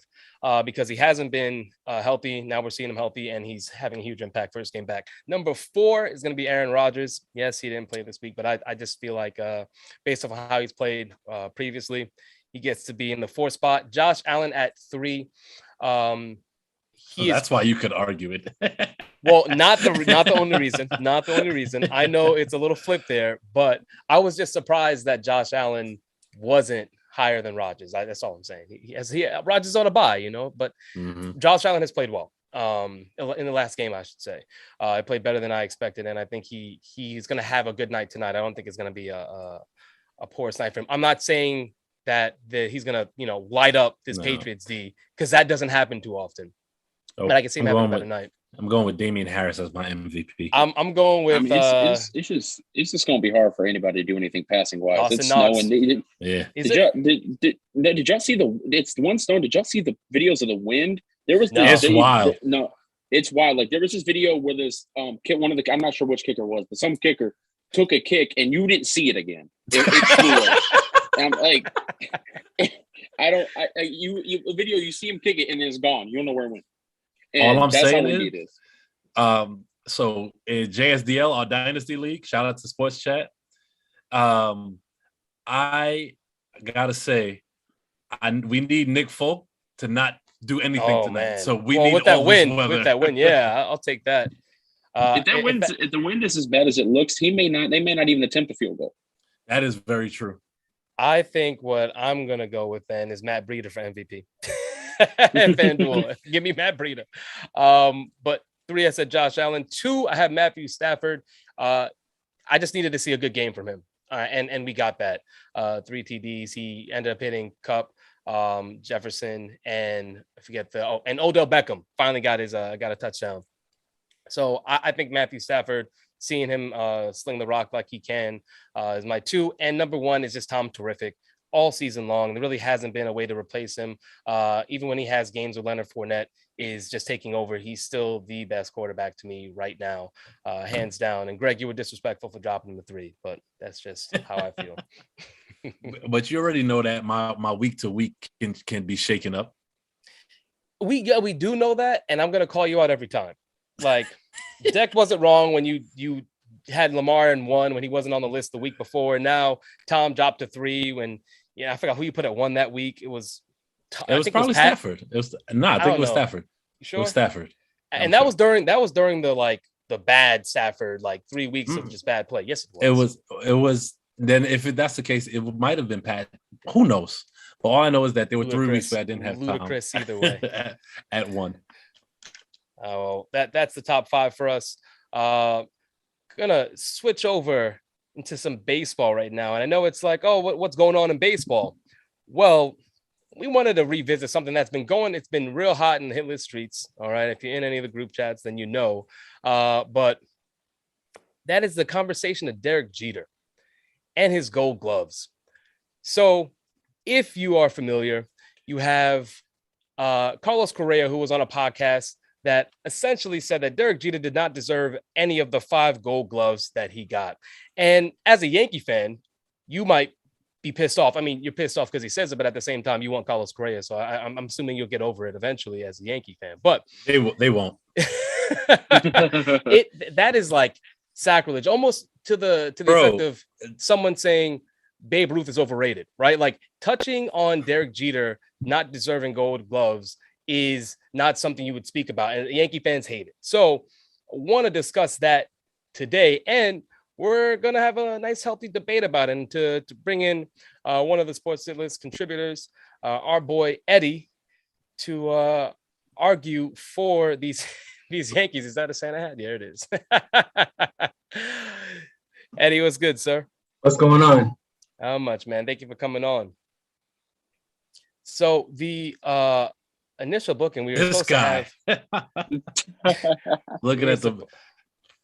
because he hasn't been healthy. Now we're seeing him healthy, and he's having a huge impact first game back. Number 4 is going to be Aaron Rodgers. Yes, he didn't play this week, but I just feel like based on how he's played previously, he gets to be in the 4th spot. Josh Allen at 3. That's why you could argue it. Well, not the only reason. Not the only reason. I know it's a little flip there, but I was just surprised that Josh Allen wasn't higher than Rodgers. That's all I'm saying. Rodgers on a bye, but Josh Allen has played well. In the last game, I should say, he played better than I expected, and I think he's going to have a good night tonight. I don't think it's going to be a poor night for him. I'm not saying that he's going to light up this Patriots D, because that doesn't happen too often. But I can see him having a better night. I'm going with Damian Harris as my MVP. I'm going with. It's just going to be hard for anybody to do anything passing wise. It's snowing. Did y'all see it's one stone? Did y'all see the videos of the wind? There was it's wild. No, it's wild. Like there was this video where this I'm not sure which kicker it was, but some kicker took a kick and you didn't see it again. It flew away. And I'm like, a video, you see him kick it and it's gone. You don't know where it went. And all I'm that's saying how Embiid is. So in JSDL, our Dynasty League, shout out to Sports Chat. I gotta say, we need Nick Folk to not do anything tonight. Man. So we need with that win, yeah, I'll take that. If the wind is as bad as it looks, they may not even attempt a field goal. That is very true. I think what I'm gonna go with then is Matt Breida for MVP. And FanDuel, give me Matt Breida. But 3, I said Josh Allen. 2, I have Matthew Stafford. I just needed to see a good game from him, and we got that. 3 TDs. He ended up hitting Kupp, Jefferson, and I forget and Odell Beckham finally got a touchdown. So I think Matthew Stafford, seeing him sling the rock like he can, is my 2. And number 1 is just Tom Terrific all season long. There really hasn't been a way to replace him. Even when he has games with Leonard Fournette is just taking over, he's still the best quarterback to me right now, hands down. And Greg, you were disrespectful for dropping him to 3, but that's just how I feel. But you already know that my week to week can be shaken up. We do know that, and I'm gonna call you out every time. Like, Deck wasn't wrong when you had Lamar in 1 when he wasn't on the list the week before. And now Tom dropped to 3 when I forgot who you put at 1 that week. It was probably Stafford. I think it was Stafford. You sure? It was Stafford. And that was during the bad Stafford, like 3 weeks of just bad play. Yes, it was. Then if that's the case, it might have been Pat. Who knows? But all I know is that there were 3 weeks where I didn't have ludicrous Tom. Either way. at 1. Oh, that's the top 5 for us. Gonna switch over into some baseball right now. And I know it's like, oh, what's going on in baseball? Well, we wanted to revisit something that's been going. It's been real hot in the hit list streets. All right. If you're in any of the group chats, then you know. But that is the conversation of Derek Jeter and his gold gloves. So if you are familiar, you have Carlos Correa, who was on a podcast that essentially said that Derek Jeter did not deserve any of the 5 gold gloves that he got. And as a Yankee fan, you might be pissed off. I mean, you're pissed off because he says it, but at the same time, you want Carlos Correa. So I'm assuming you'll get over it eventually as a Yankee fan. But they won't. That is like sacrilege, almost to the effect of someone saying Babe Ruth is overrated, right? Like, touching on Derek Jeter not deserving gold gloves is not something you would speak about, and Yankee fans hate it. So I want to discuss that today, and we're going to have a nice, healthy debate about it. And to bring in one of the Sports Hit List contributors, our boy Eddie, to argue for these Yankees. Is that a Santa hat? Yeah, it is. Eddie, what's good, sir? What's going on? How much, man? Thank you for coming on. So the initial booking, we were this supposed guy to have. Looking at the.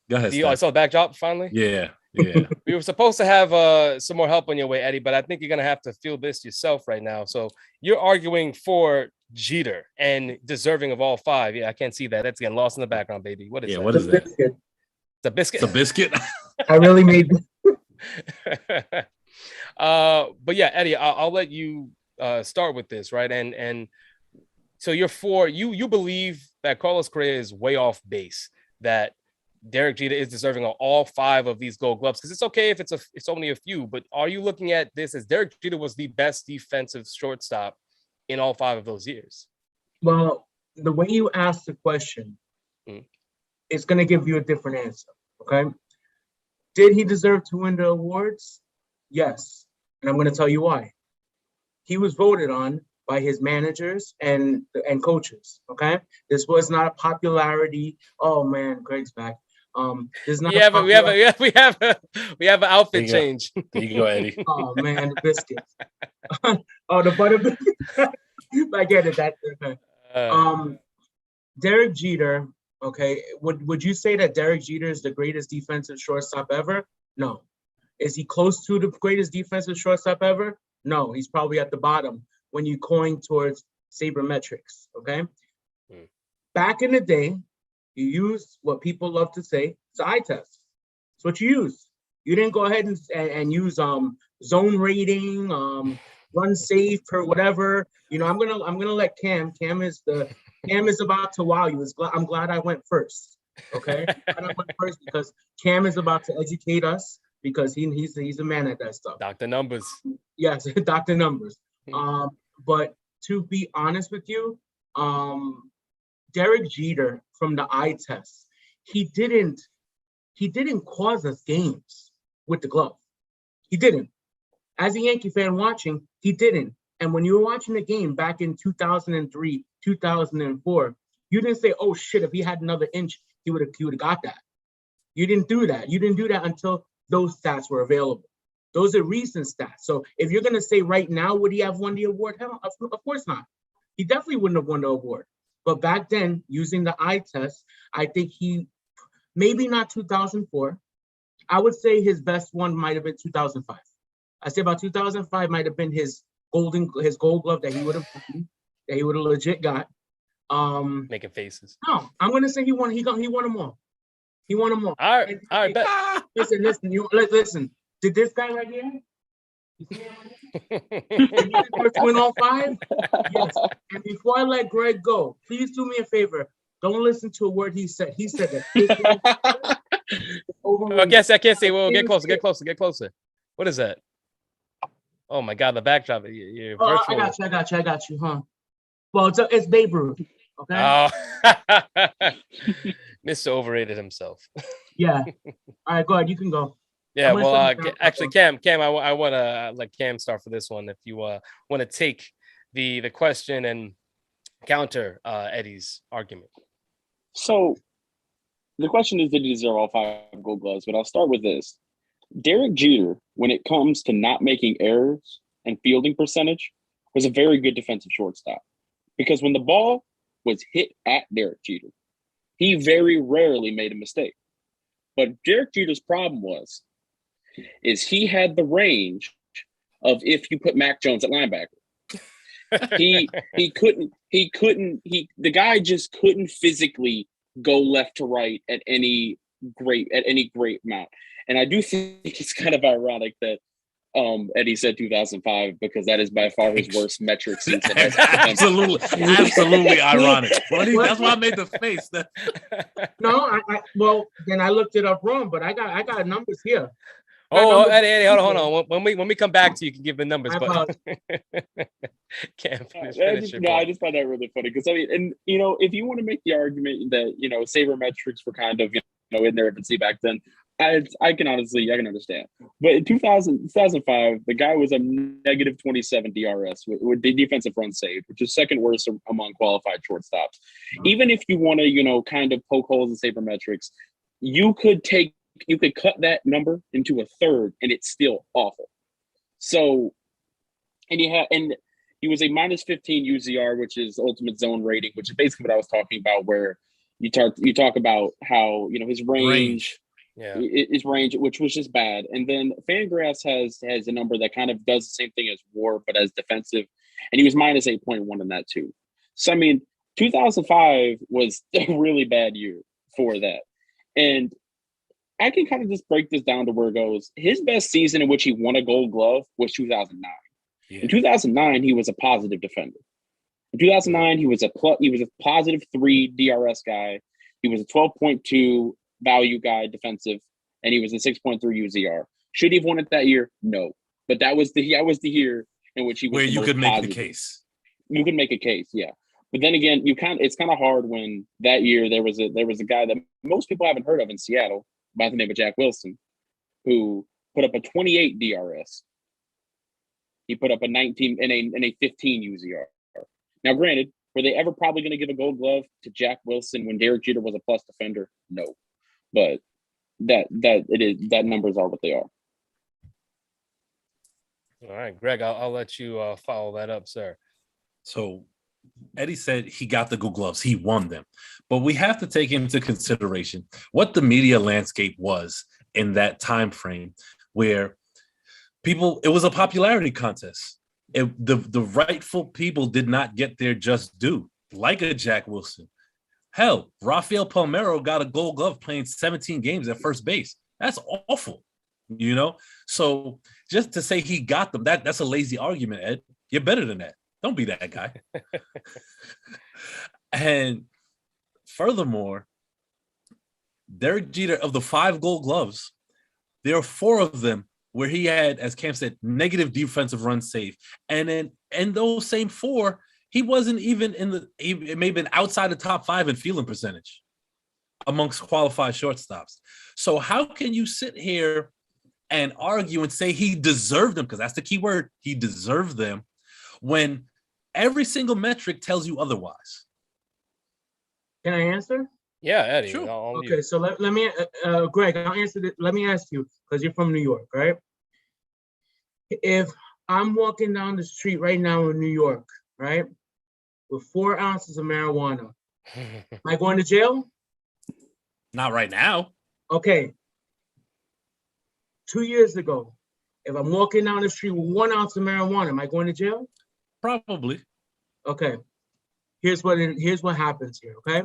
Go ahead. I saw the backdrop finally. Yeah. We were supposed to have some more help on your way, Eddie, but I think you're gonna have to feel this yourself right now. So you're arguing for Jeter and deserving of all 5. Yeah, I can't see that. That's getting lost in the background, baby. What is that? What is that? Biscuit. It's a biscuit. It's a biscuit. I really made. But yeah, Eddie, I'll let you start with this, right? And so you're for you believe that Carlos Correa is way off base, that Derek Jeter is deserving of all 5 of these gold gloves, because it's okay if it's only a few, but are you looking at this as Derek Jeter was the best defensive shortstop in all 5 of those years? Well, the way you ask the question is going to give you a different answer. Okay. Did he deserve to win the awards? Yes. And I'm going to tell you why. He was voted on by his managers and coaches. Okay. This was not a popularity. Oh man, Greg's back. There's not. Yeah, but we have an outfit change. There you go, Eddie. Oh man, the biscuits. Oh, the butter biscuits. I get it. That's okay. Derek Jeter. Okay, would you say that Derek Jeter is the greatest defensive shortstop ever? No. Is he close to the greatest defensive shortstop ever? No, he's probably at the bottom when you coin towards sabermetrics. Okay. Back in the day, you use what people love to say, it's an eye test. It's what you use. You didn't go ahead and use zone rating, run safe or whatever. You know, I'm gonna let Cam. Cam is about to wow you. I'm glad I went first. Okay, I went first because Cam is about to educate us because he's a man at that stuff. Dr. Numbers. Yes, Dr. Numbers. But to be honest with you, Derek Jeter from the eye test, he didn't cause us games with the glove. He didn't. As a Yankee fan watching, he didn't. And when you were watching the game back in 2003, 2004, you didn't say, "Oh shit! If he had another inch, he would have got that." You didn't do that. You didn't do that until those stats were available. Those are recent stats. So if you're gonna say right now, would he have won the award? Hell, of course not. He definitely wouldn't have won the award. But back then, using the eye test, I think he maybe not 2004. I would say his best one might have been 2005. I say about 2005 might have been his gold glove that he would have legit got. Making faces. No, I'm gonna say he won. He won them all. He won them all. All right, bet. Listen. Did this guy right here? You see him? First win all 5? Yes. And before I let Greg go, please do me a favor. Don't listen to a word he said. He said that. I can't say. Well, get closer. What is that? Oh my God, the backdrop. You're virtual. I got you, huh? Well, it's Babe Ruth. Okay. Oh. Mr. Overrated himself. Yeah. All right, go ahead. You can go. Yeah, well, actually, Cam, I want to let Cam start for this one. If you want to take the question and counter Eddie's argument. So the question is, did he deserve all 5 Gold Gloves? But I'll start with this. Derek Jeter, when it comes to not making errors and fielding percentage, was a very good defensive shortstop. Because when the ball was hit at Derek Jeter, he very rarely made a mistake. But Derek Jeter's problem is he had the range of if you put Mac Jones at linebacker. The guy just couldn't physically go left to right at any great amount. And I do think it's kind of ironic that Eddie said 2005 because that is by far his worst metric since absolutely ironic. That's why I made the face. No, well then I looked it up wrong, but I got numbers here. Eddie, hold on. When we come back to you, can give the numbers. But can't finish I just find that really funny because if you want to make the argument that sabermetrics were kind of in their infancy back then, I can understand. But in 2005, the guy was a negative 27 DRS with the defensive run saved, which is second worst among qualified shortstops. Even if you want to kind of poke holes in sabermetrics, you could cut that number into a third and it's still awful. So, and he was a minus 15 UZR, which is ultimate zone rating, which is basically what I was talking about, where you talk about how, his range. Yeah. His range, which was just bad. And then Fangraphs has a number that kind of does the same thing as WAR, but as defensive. And he was minus 8.1 in that too. So, 2005 was a really bad year for that. And I can kind of just break this down to where it goes. His best season in which he won a Gold Glove was 2009. Yeah. In 2009, he was a positive defender. In 2009, he was a positive 3 DRS guy. He was a 12.2 value guy defensive, and he was a 6.3 UZR. Should he have won it that year? No. But that was the year in which he was where you could make the case. You could make a case, yeah. But then again, it's kind of hard when that year there was a guy that most people haven't heard of in Seattle by the name of Jack Wilson, who put up a 28 DRS. He put up a 19 and a 15 UZR. Now, granted, were they ever probably going to give a Gold Glove to Jack Wilson when Derek Jeter was a plus defender? No. But that numbers are what they are. All right, Greg, I'll let you follow that up, sir. So Eddie said he got the Gold Gloves. He won them. But we have to take into consideration what the media landscape was in that time frame where it was a popularity contest. The rightful people did not get their just due, like a Jack Wilson. Hell, Rafael Palmeiro got a Gold Glove playing 17 games at first base. That's awful. you know? So just to say he got them, that's a lazy argument, Ed. You're better than that. Don't be that guy. And furthermore, Derek Jeter, of the 5 Gold Gloves, there are 4 of them where he had, as Cam said, negative defensive run save. And then in those same 4, he wasn't even it may have been outside the top 5 in fielding percentage amongst qualified shortstops. So how can you sit here and argue and say he deserved them? Because that's the key word. He deserved them when every single metric tells you otherwise. Can I answer? Yeah, Eddie. Sure. Okay, so let me, Greg, I'll answer this. Let me ask you, because you're from New York, right? If I'm walking down the street right now in New York, right, with 4 ounces of marijuana, am I going to jail? Not right now. Okay. 2 years ago, if I'm walking down the street with 1 ounce of marijuana, am I going to jail? Probably. Okay. Here's what happens here, okay?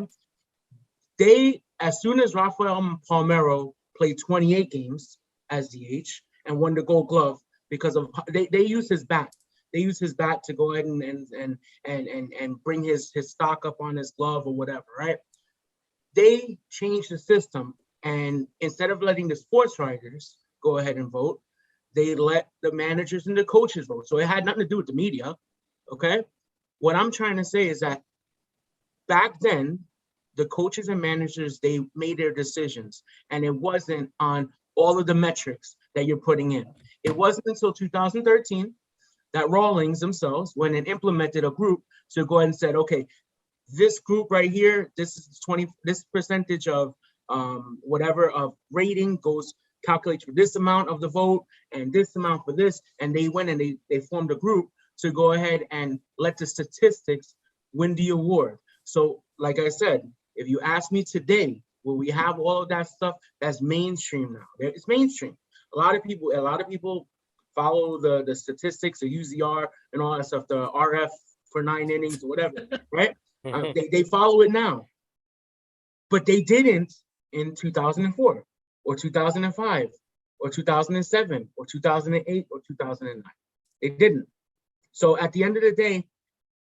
As soon as Rafael Palmeiro played 28 games as DH and won the Gold Glove, because of they use his bat. They use his bat to go ahead and bring his stock up on his glove or whatever, right? They changed the system, and instead of letting the sports writers go ahead and vote, they let the managers and the coaches vote. So it had nothing to do with the media, okay? What I'm trying to say is that back then, the coaches and managers, they made their decisions, and it wasn't on all of the metrics that you're putting in. It wasn't until 2013 that Rawlings themselves went and implemented a group to go ahead and said, okay, this group right here, this percentage of whatever of rating calculates for this amount of the vote and this amount for this, and they went and they formed a group to go ahead and let the statistics win the award. So, like I said, if you ask me today, will we have all of that stuff? That's mainstream now. It's mainstream. A lot of people follow the statistics, the UZR and all that stuff, the RF for 9 innings or whatever, right? They follow it now, but they didn't in 2004 or 2005 or 2007 or 2008 or 2009. They didn't. So at the end of the day,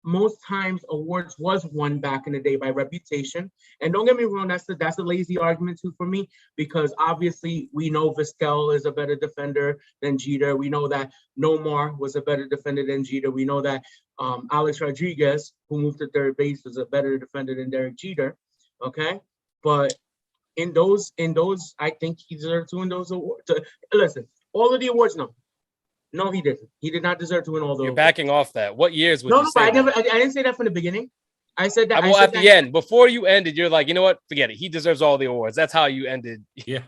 most times awards was won back in the day by reputation. And don't get me wrong, that's a lazy argument too for me, because obviously we know Vizquel is a better defender than Jeter. We know that Nomar was a better defender than Jeter. We know that Alex Rodriguez, who moved to third base, was a better defender than Derek Jeter. Okay, but in those, I think he deserved to win those awards. Listen, all of the awards, no, he didn't. He did not deserve to win all those. You're backing off that. What years would you say? I didn't say that from the beginning. I said that. Well, at the end, before you ended, you're like, you know what? Forget it. He deserves all the awards. That's how you ended. Yeah.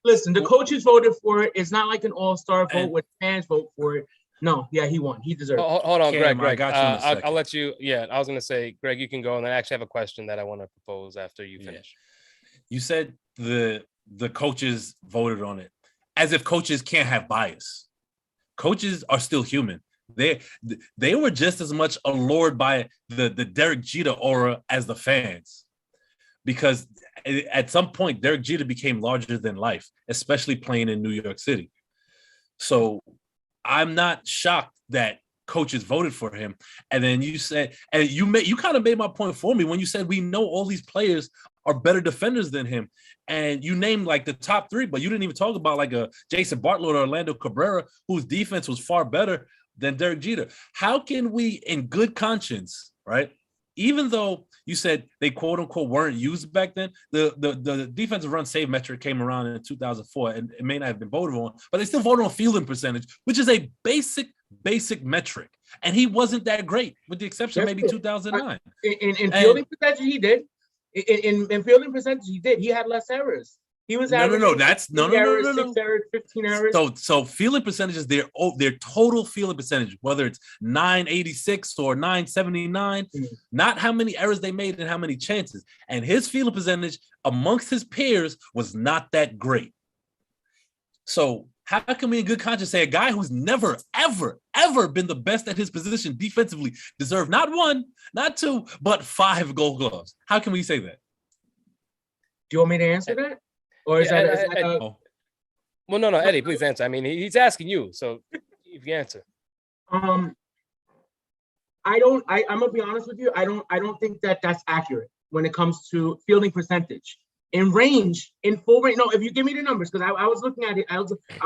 Listen, the coaches voted for it. It's not like an all-star vote where fans vote for it. No, yeah, he won. He deserved it. Hold on, Greg. I got you in a second. I'll let you. Yeah, I was going to say, Greg, you can go. And then I actually have a question that I want to propose after you finish. You said the coaches voted on it. As if coaches can't have bias. Coaches are still human. They were just as much allured by the Derek Jeter aura as the fans, because at some point Derek Jeter became larger than life, especially playing in New York City. So I'm not shocked that coaches voted for him. And then you said, and you kind of made my point for me when you said we know all these players are better defenders than him. And you named like the top 3, but you didn't even talk about like a Jason Bartlett or Orlando Cabrera, whose defense was far better than Derek Jeter. How can we, in good conscience, right? Even though you said they quote unquote weren't used back then, the defensive run save metric came around in 2004, and it may not have been voted on, but they still voted on fielding percentage, which is a basic metric. And he wasn't that great, with the exception of maybe 2009. In fielding percentage, he did. In fielding percentage, he did. He had less errors. He was That's 6 errors, 15 errors. So fielding percentage is their total fielding percentage, whether it's 986 or 979, not how many errors they made and how many chances. And his fielding percentage amongst his peers was not that great. So how can we in good conscience say a guy who's never, ever, ever been the best at his position defensively deserved not 1, not 2, but 5 Gold Gloves? How can we say that? Do you want me to answer that? Or is Yeah, that a, well, no, Eddie, please answer. I mean, he's asking you, so if you answer. I'm gonna be honest with you. I don't think that that's accurate when it comes to fielding percentage. In range, in full range. No, if you give me the numbers, because I was looking at it, I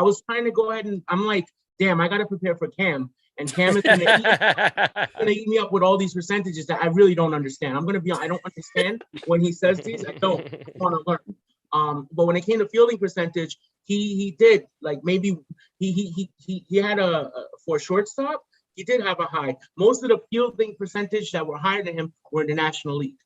was trying to go ahead and I'm like, damn, I gotta prepare for Cam. And Cam is gonna eat me up with all these percentages that I really don't understand. I don't understand when he says these. I don't want to learn. But when it came to fielding percentage, he did like maybe he had for a shortstop, he did have a high. Most of the fielding percentage that were higher than him were in the National League.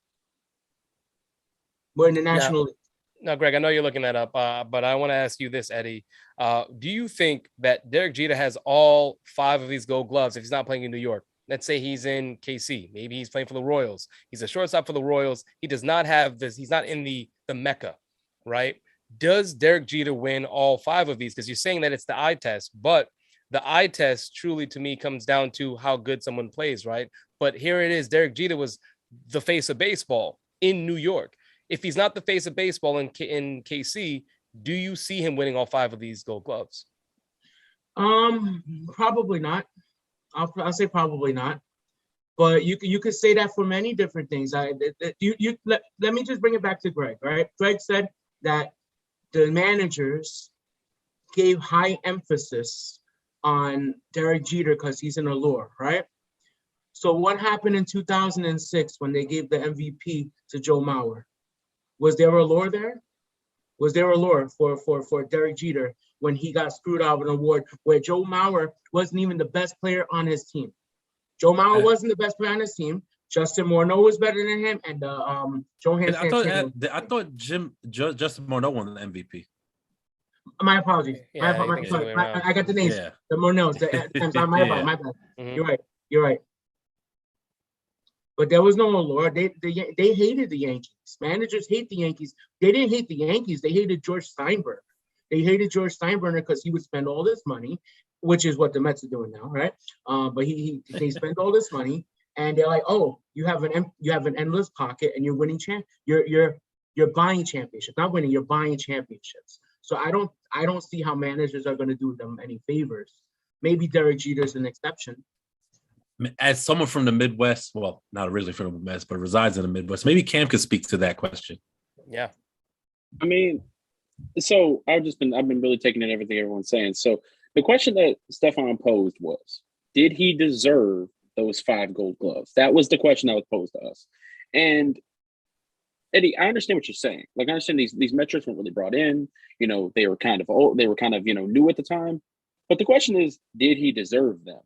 Now, Greg, I know you're looking that up, but I want to ask you this, Eddie. Do you think that Derek Jeter has all 5 of these Gold Gloves if he's not playing in New York? Let's say he's in KC. Maybe he's playing for the Royals. He's a shortstop for the Royals. He does not have this. He's not in the Mecca, right? Does Derek Jeter win all 5 of these? Because you're saying that it's the eye test, but the eye test truly to me comes down to how good someone plays, right? But here it is. Derek Jeter was the face of baseball in New York. If he's not the face of baseball in KC, do you see him winning all 5 of these Gold Gloves? Probably not. I'll say probably not. But you could say that for many different things. Let me just bring it back to Greg. Right? Greg said that the managers gave high emphasis on Derek Jeter because he's an allure, right? So what happened in 2006 when they gave the MVP to Joe Mauer? Was there a lure there? Was there a lure for Derek Jeter when he got screwed out of an award where Joe Mauer wasn't even the best player on his team? Joe Mauer wasn't the best player on his team. Justin Morneau was better than him, and Johan Santana. I thought Justin Morneau won the MVP. My apologies. Yeah, I got the names. Yeah. The Morneaus. My bad. Mm-hmm. You're right. But there was no allure. They hated the Yankees. Managers hate the Yankees. They didn't hate the Yankees. They hated George Steinbrenner. They hated George Steinbrenner because he would spend all this money, which is what the Mets are doing now, right? But they spend all this money, and they're like, oh, you have an endless pocket, and you're winning you're buying championships, not winning. You're buying championships. So I don't see how managers are going to do them any favors. Maybe Derek Jeter's an exception. As someone from the Midwest, well, not originally from the Midwest, but resides in the Midwest, maybe Cam could speak to that question. Yeah. I mean, so I've been really taking in everything everyone's saying. So the question that Stefan posed was, did he deserve those 5 Gold Gloves? That was the question that was posed to us. And Eddie, I understand what you're saying. Like, I understand these metrics weren't really brought in. You know, they were kind of old. They were kind of, new at the time. But the question is, did he deserve them?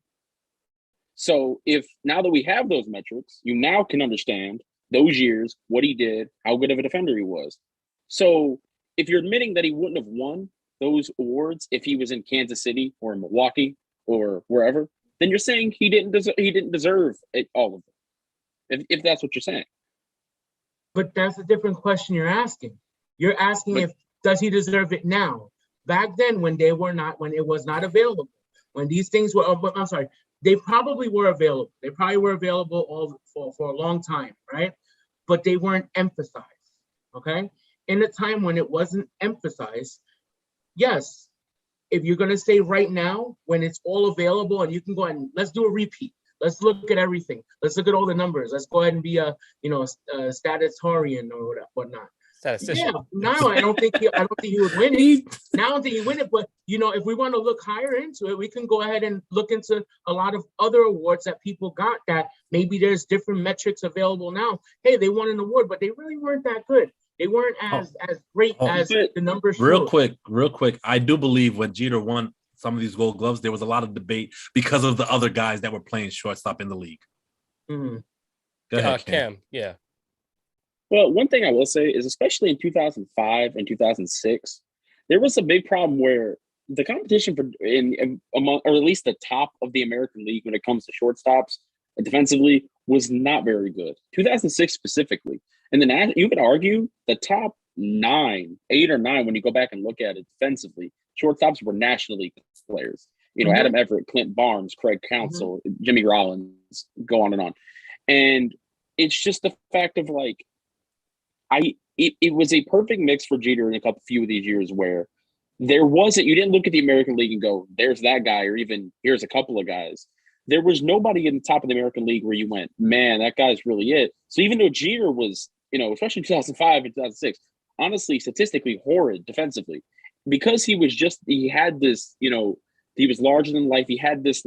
So if now that we have those metrics, you now can understand those years, what he did, how good of a defender he was. So if you're admitting that he wouldn't have won those awards if he was in Kansas City or in Milwaukee or wherever, then you're saying he didn't deserve all of them. If that's what you're saying. But that's a different question you're asking. You're asking does he deserve it now? Back then, when it was not available, when these things were, I'm sorry. They probably were available. They probably were available for a long time, right? But they weren't emphasized, okay? In a time when it wasn't emphasized, yes, if you're going to say right now, when it's all available and you can go ahead and let's do a repeat. Let's look at everything. Let's look at all the numbers. Let's go ahead and be a statistarian or whatnot. Statistician. Yeah, now I don't think he would win it. Now I don't think he would win it. But if we want to look higher into it, we can go ahead and look into a lot of other awards that people got that maybe there's different metrics available now. Hey, they won an award, but they really weren't that good. They weren't as great as the numbers showed. Real quick. I do believe when Jeter won some of these Gold Gloves, there was a lot of debate because of the other guys that were playing shortstop in the league. Mm-hmm. Go ahead, Cam. Yeah. Well, one thing I will say is, especially in 2005 and 2006, there was a big problem where the competition among, or at least the top of the American League when it comes to shortstops defensively was not very good. 2006 specifically. And then you could argue the top 8 or 9, when you go back and look at it defensively, shortstops were National League players. Mm-hmm. Adam Everett, Clint Barnes, Craig Counsell, mm-hmm. Jimmy Rollins, go on and on. And it's just the fact of it was a perfect mix for Jeter in few of these years where you didn't look at the American League and go, there's that guy, or even here's a couple of guys. There was nobody in the top of the American League where you went, man, that guy's really it. So even though Jeter was, especially in 2005 and 2006, honestly, statistically horrid defensively, because he had this, he was larger than life. He had this,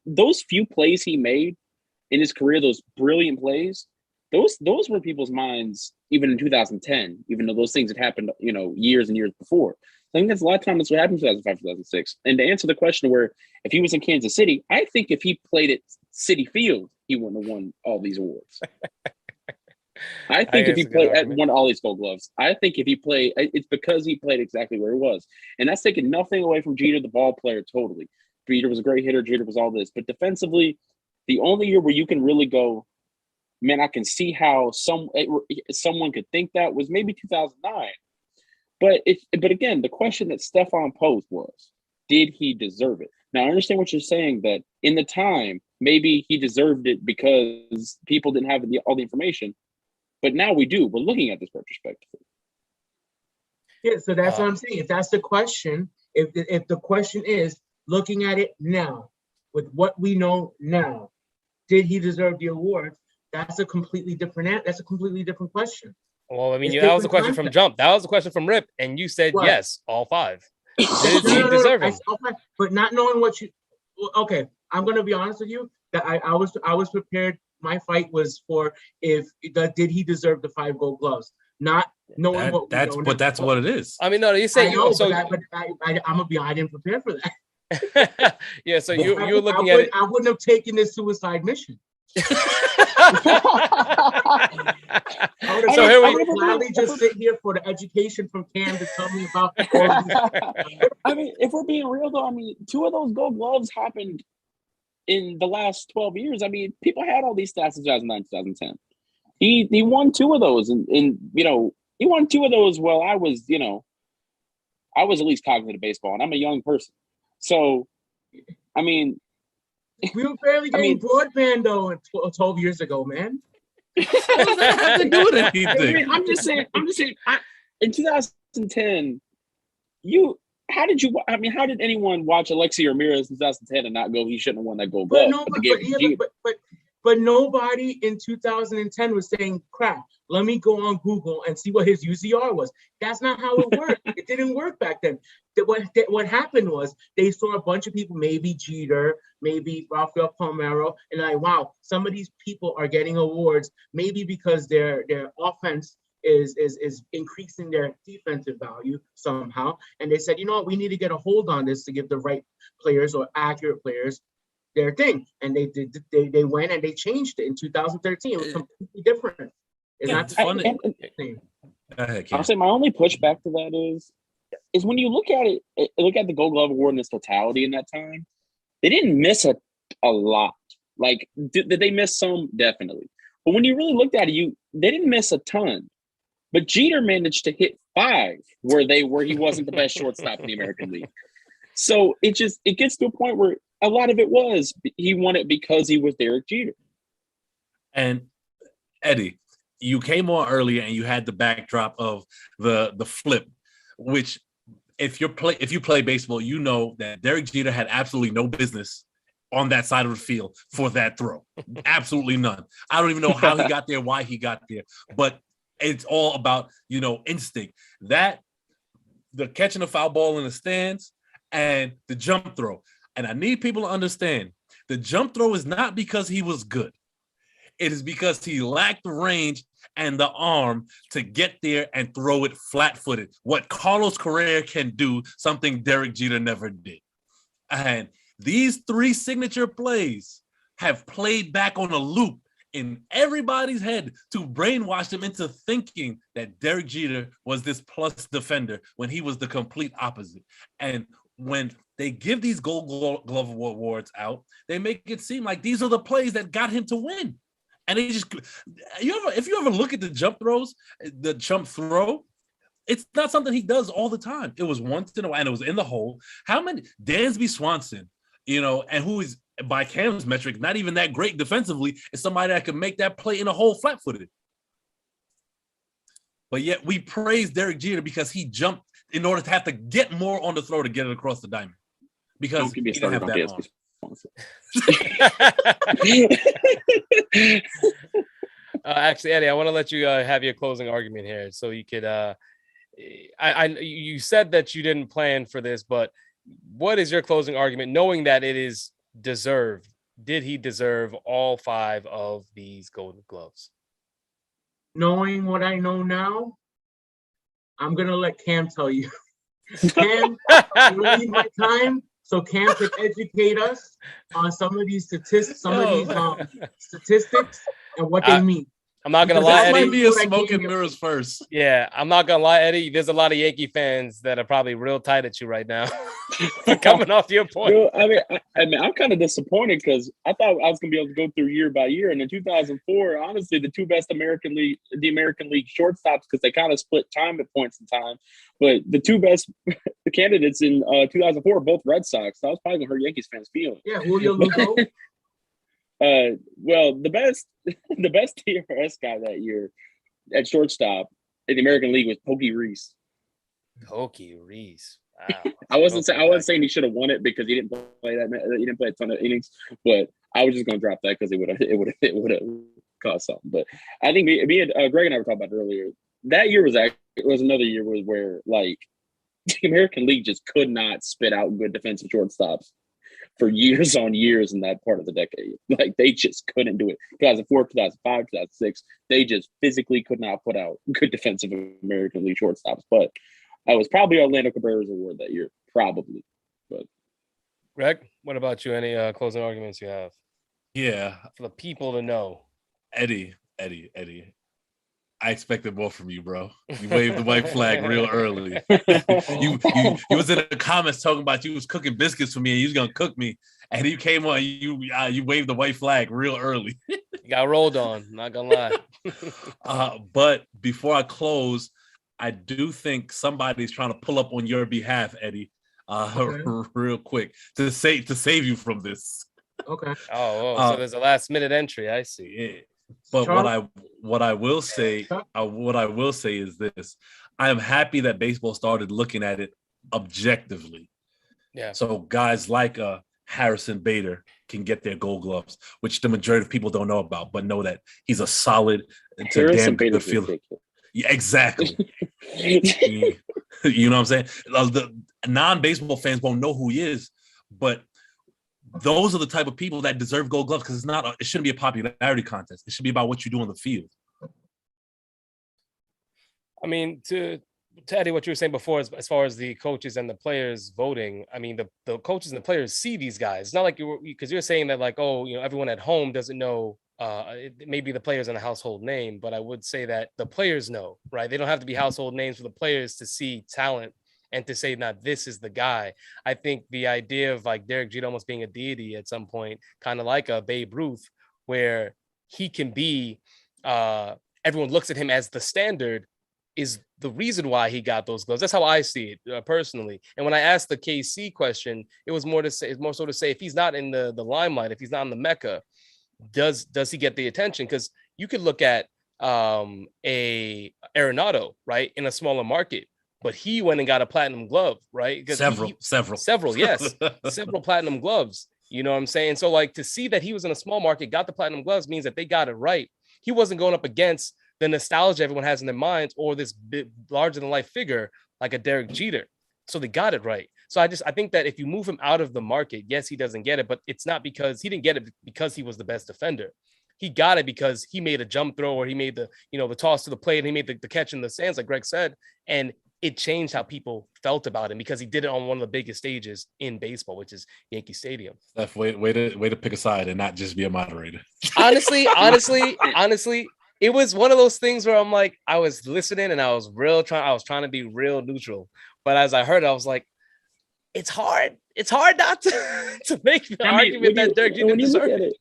those few plays he made in his career, those brilliant plays, those were people's minds even in 2010, even though those things had happened, years and years before. I think that's a lot of times that's what happened in 2005, 2006. And to answer the question where if he was in Kansas City, I think if he played at Citi Field, he wouldn't have won all these awards. I think if he won all these Gold Gloves, I think if he played, it's because he played exactly where he was. And that's taking nothing away from Jeter, the ball player, totally. Jeter was a great hitter. Jeter was all this. But defensively, the only year where you can really go, man, I can see how someone could think that was maybe 2009. But again, the question that Stefan posed was, did he deserve it? Now, I understand what you're saying, that in the time, maybe he deserved it because people didn't have all the information. But now we do. We're looking at this retrospectively. Yeah, so that's what I'm saying. If that's the question, if the question is looking at it now, with what we know now, did he deserve the award? That's a completely different question. Well, I mean, that was a question from Jump. That was a question from Rip, and you said yes, all five. Did he deserve it? But not knowing what you. Okay, I'm gonna be honest with you. That I was prepared. My fight was for did he deserve the 5 Gold Gloves? Not knowing what that's what that's what it is. I mean, no, you say I'm gonna be. I didn't prepare for that. Yeah, so you're looking at it. I wouldn't have taken this suicide mission. So I would gladly just sit here for the education from Cam to tell me about. I mean, if we're being real though, I mean, 2 of those Gold Gloves happened in the last 12 years. I mean, people had all these stats in 2009, 2010. He won 2 of those, and he won 2 of those while I was at least cognizant of baseball, and I'm a young person. So, I mean, we were barely getting broadband though 12 years ago, man. What does that have to do with anything? I mean, I'm just saying. In 2010, how did anyone watch Alexi Ramirez in 2010 and not go, he shouldn't have won that Gold Glove? But nobody in 2010 was saying, crap, let me go on Google and see what his UZR was. That's not how it worked. It didn't work back then. What happened was they saw a bunch of people, maybe Jeter, maybe Rafael Palmeiro, and like, wow, some of these people are getting awards, maybe because their offense is increasing their defensive value somehow. And they said, you know what, we need to get a hold on this to give the right players or accurate players their thing. And they went and they changed it in 2013. It was completely different. It's not funny. I'll say my only pushback to that is when you look at the Gold Glove Award in its totality in that time, they didn't miss a lot. Like, did they miss some? Definitely. But when you really looked at it, they didn't miss a ton. But Jeter managed to hit 5 where he wasn't the best shortstop in the American League. So it gets to a point where a lot of it was he won it because he was Derek Jeter. And Eddie, you came on earlier and you had the backdrop of the flip, which if you play baseball, you know that Derek Jeter had absolutely no business on that side of the field for that throw. Absolutely none. I don't even know how he got there, why he got there, but it's all about, instinct. That the catching a foul ball in the stands and the jump throw. And I need people to understand the jump throw is not because he was good. It is because he lacked the range and the arm to get there and throw it flat-footed. What Carlos Correa can do, something Derek Jeter never did. And these 3 signature plays have played back on a loop in everybody's head to brainwash them into thinking that Derek Jeter was this plus defender when he was the complete opposite. And when they give these Gold Glove awards out, they make it seem like these are the plays that got him to win. And they just, if you ever look at the jump throws, the jump throw, it's not something he does all the time. It was once in a while, and it was in the hole. How many, Dansby Swanson, and who is, by Cam's metric, not even that great defensively, is somebody that can make that play in a hole flat-footed. But yet we praise Derek Jeter because he jumped in order to have to get more on the throw to get it across the diamond. Because he didn't have that arm. Actually, Eddie, I want to let you have your closing argument here, so you could. You said that you didn't plan for this, but what is your closing argument, knowing that it is deserved? Did he deserve all 5 of these Golden Gloves? Knowing what I know now, I'm gonna let Cam tell you. Cam, I'm gonna leave my time so Cam could educate us on some of these statistics, and what they mean. I'm not gonna lie, Eddie. Might be a smoke and mirrors first. Yeah, I'm not gonna lie, Eddie. There's a lot of Yankee fans that are probably real tight at you right now for coming off your point. I mean, I'm kind of disappointed because I thought I was gonna be able to go through year by year. And in 2004, honestly, the 2 best American League shortstops, because they kind of split time at points in time. But the 2 best candidates in 2004 are both Red Sox. So I was probably gonna hurt Yankees fans' feelings. Yeah, Julio Lugo. Well, the best TRS guy that year at shortstop in the American League was Pokey Reese. Pokey Reese. Wow. I wasn't saying he should have won it because he didn't play a ton of innings, but I was just going to drop that because it would have caused something. But I think me and Greg and I were talking about it earlier. That year was another year where like the American League just could not spit out good defensive shortstops for years on years in that part of the decade. Like they just couldn't do it. 2004, 2005, 2006, they just physically could not put out good defensive American League shortstops. But I was probably Orlando Cabrera's award that year, probably. But Greg, what about you? Any closing arguments you have? Yeah, for the people to know. Eddie. I expected more from you, bro. You waved the white flag real early. you was in the comments talking about you was cooking biscuits for me and you was gonna cook me, and you came on. You waved the white flag real early. You got rolled on. Not gonna lie. But before I close, I do think somebody's trying to pull up on your behalf, Eddie. Real quick to save you from this. Okay. So there's a last minute entry. I see. Yeah. But what I will say is this: I am happy that baseball started looking at it objectively. Yeah. So guys like Harrison Bader can get their Gold Gloves, which the majority of people don't know about, but know that he's a solid to damn good fielder. Yeah, exactly. You know what I'm saying? The non-baseball fans won't know who he is, but those are the type of people that deserve Gold Gloves because it shouldn't be a popularity contest. It should be about what you do on the field. I mean, to Eddie, what you were saying before, as far as the coaches and the players voting, I mean, the coaches and the players see these guys. It's not like because you're saying that like, everyone at home doesn't know. Maybe the players in a household name, but I would say that the players know, right? They don't have to be household names for the players to see talent and to say, "Now this is the guy." I think the idea of like Derek Jeter almost being a deity at some point, kind of like a Babe Ruth, where he can be, everyone looks at him as the standard, is the reason why he got those gloves. That's how I see it personally. And when I asked the KC question, it was more so to say, if he's not in the limelight, if he's not in the Mecca, does he get the attention? Because you could look at a Arenado, right, in a smaller market, but he went and got a platinum glove, right? Several, yes, several platinum gloves. You know what I'm saying? So like to see that he was in a small market, got the platinum gloves means that they got it right. He wasn't going up against the nostalgia everyone has in their minds or this big, larger than life figure like a Derek Jeter. So they got it right. So I think that if you move him out of the market, yes, he doesn't get it, but it's not because he didn't get it because he was the best defender. He got it because he made a jump throw or he made the toss to the plate and he made the catch in the stands, like Greg said. And it changed how people felt about him because he did it on one of the biggest stages in baseball, which is Yankee Stadium. Steph, way to pick a side and not just be a moderator. Honestly, it was one of those things where I'm like, I was listening and I was trying to be real neutral. But as I heard, I was like, it's hard not to make the argument that Derek Jeter deserved it.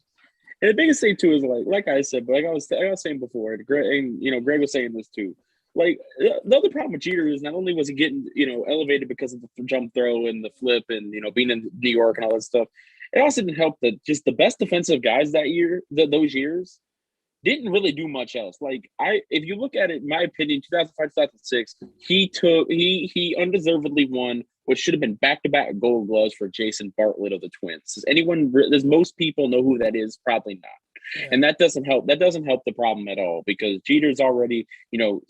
And the biggest thing too is like I said, but like I was saying before, and Greg was saying this too. Like the other problem with Jeter is not only was he getting elevated because of the jump throw and the flip and being in New York and all that stuff, it also didn't help that just the best defensive guys that year, those years, didn't really do much else. Like if you look at it, in my opinion, 2005, 2006, he undeservedly won what should have been back-to-back Gold Gloves for Jason Bartlett of the Twins. Does most people know who that is? Probably not. Yeah. And that doesn't help. That doesn't help the problem at all because Jeter's already,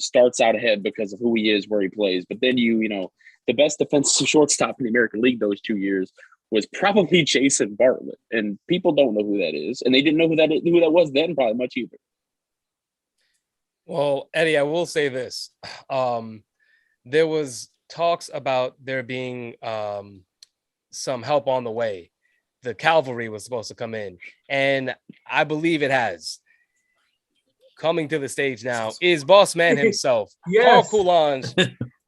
starts out ahead because of who he is, where he plays. But then the best defensive shortstop in the American League those 2 years was probably Jason Bartlett, and people don't know who that is, and they didn't know who that was then probably much either. Well, Eddie, I will say this: there was talks about there being some help on the way. The cavalry was supposed to come in, and I believe it has. Coming to the stage now is Boss Man himself, Carl Coulonge,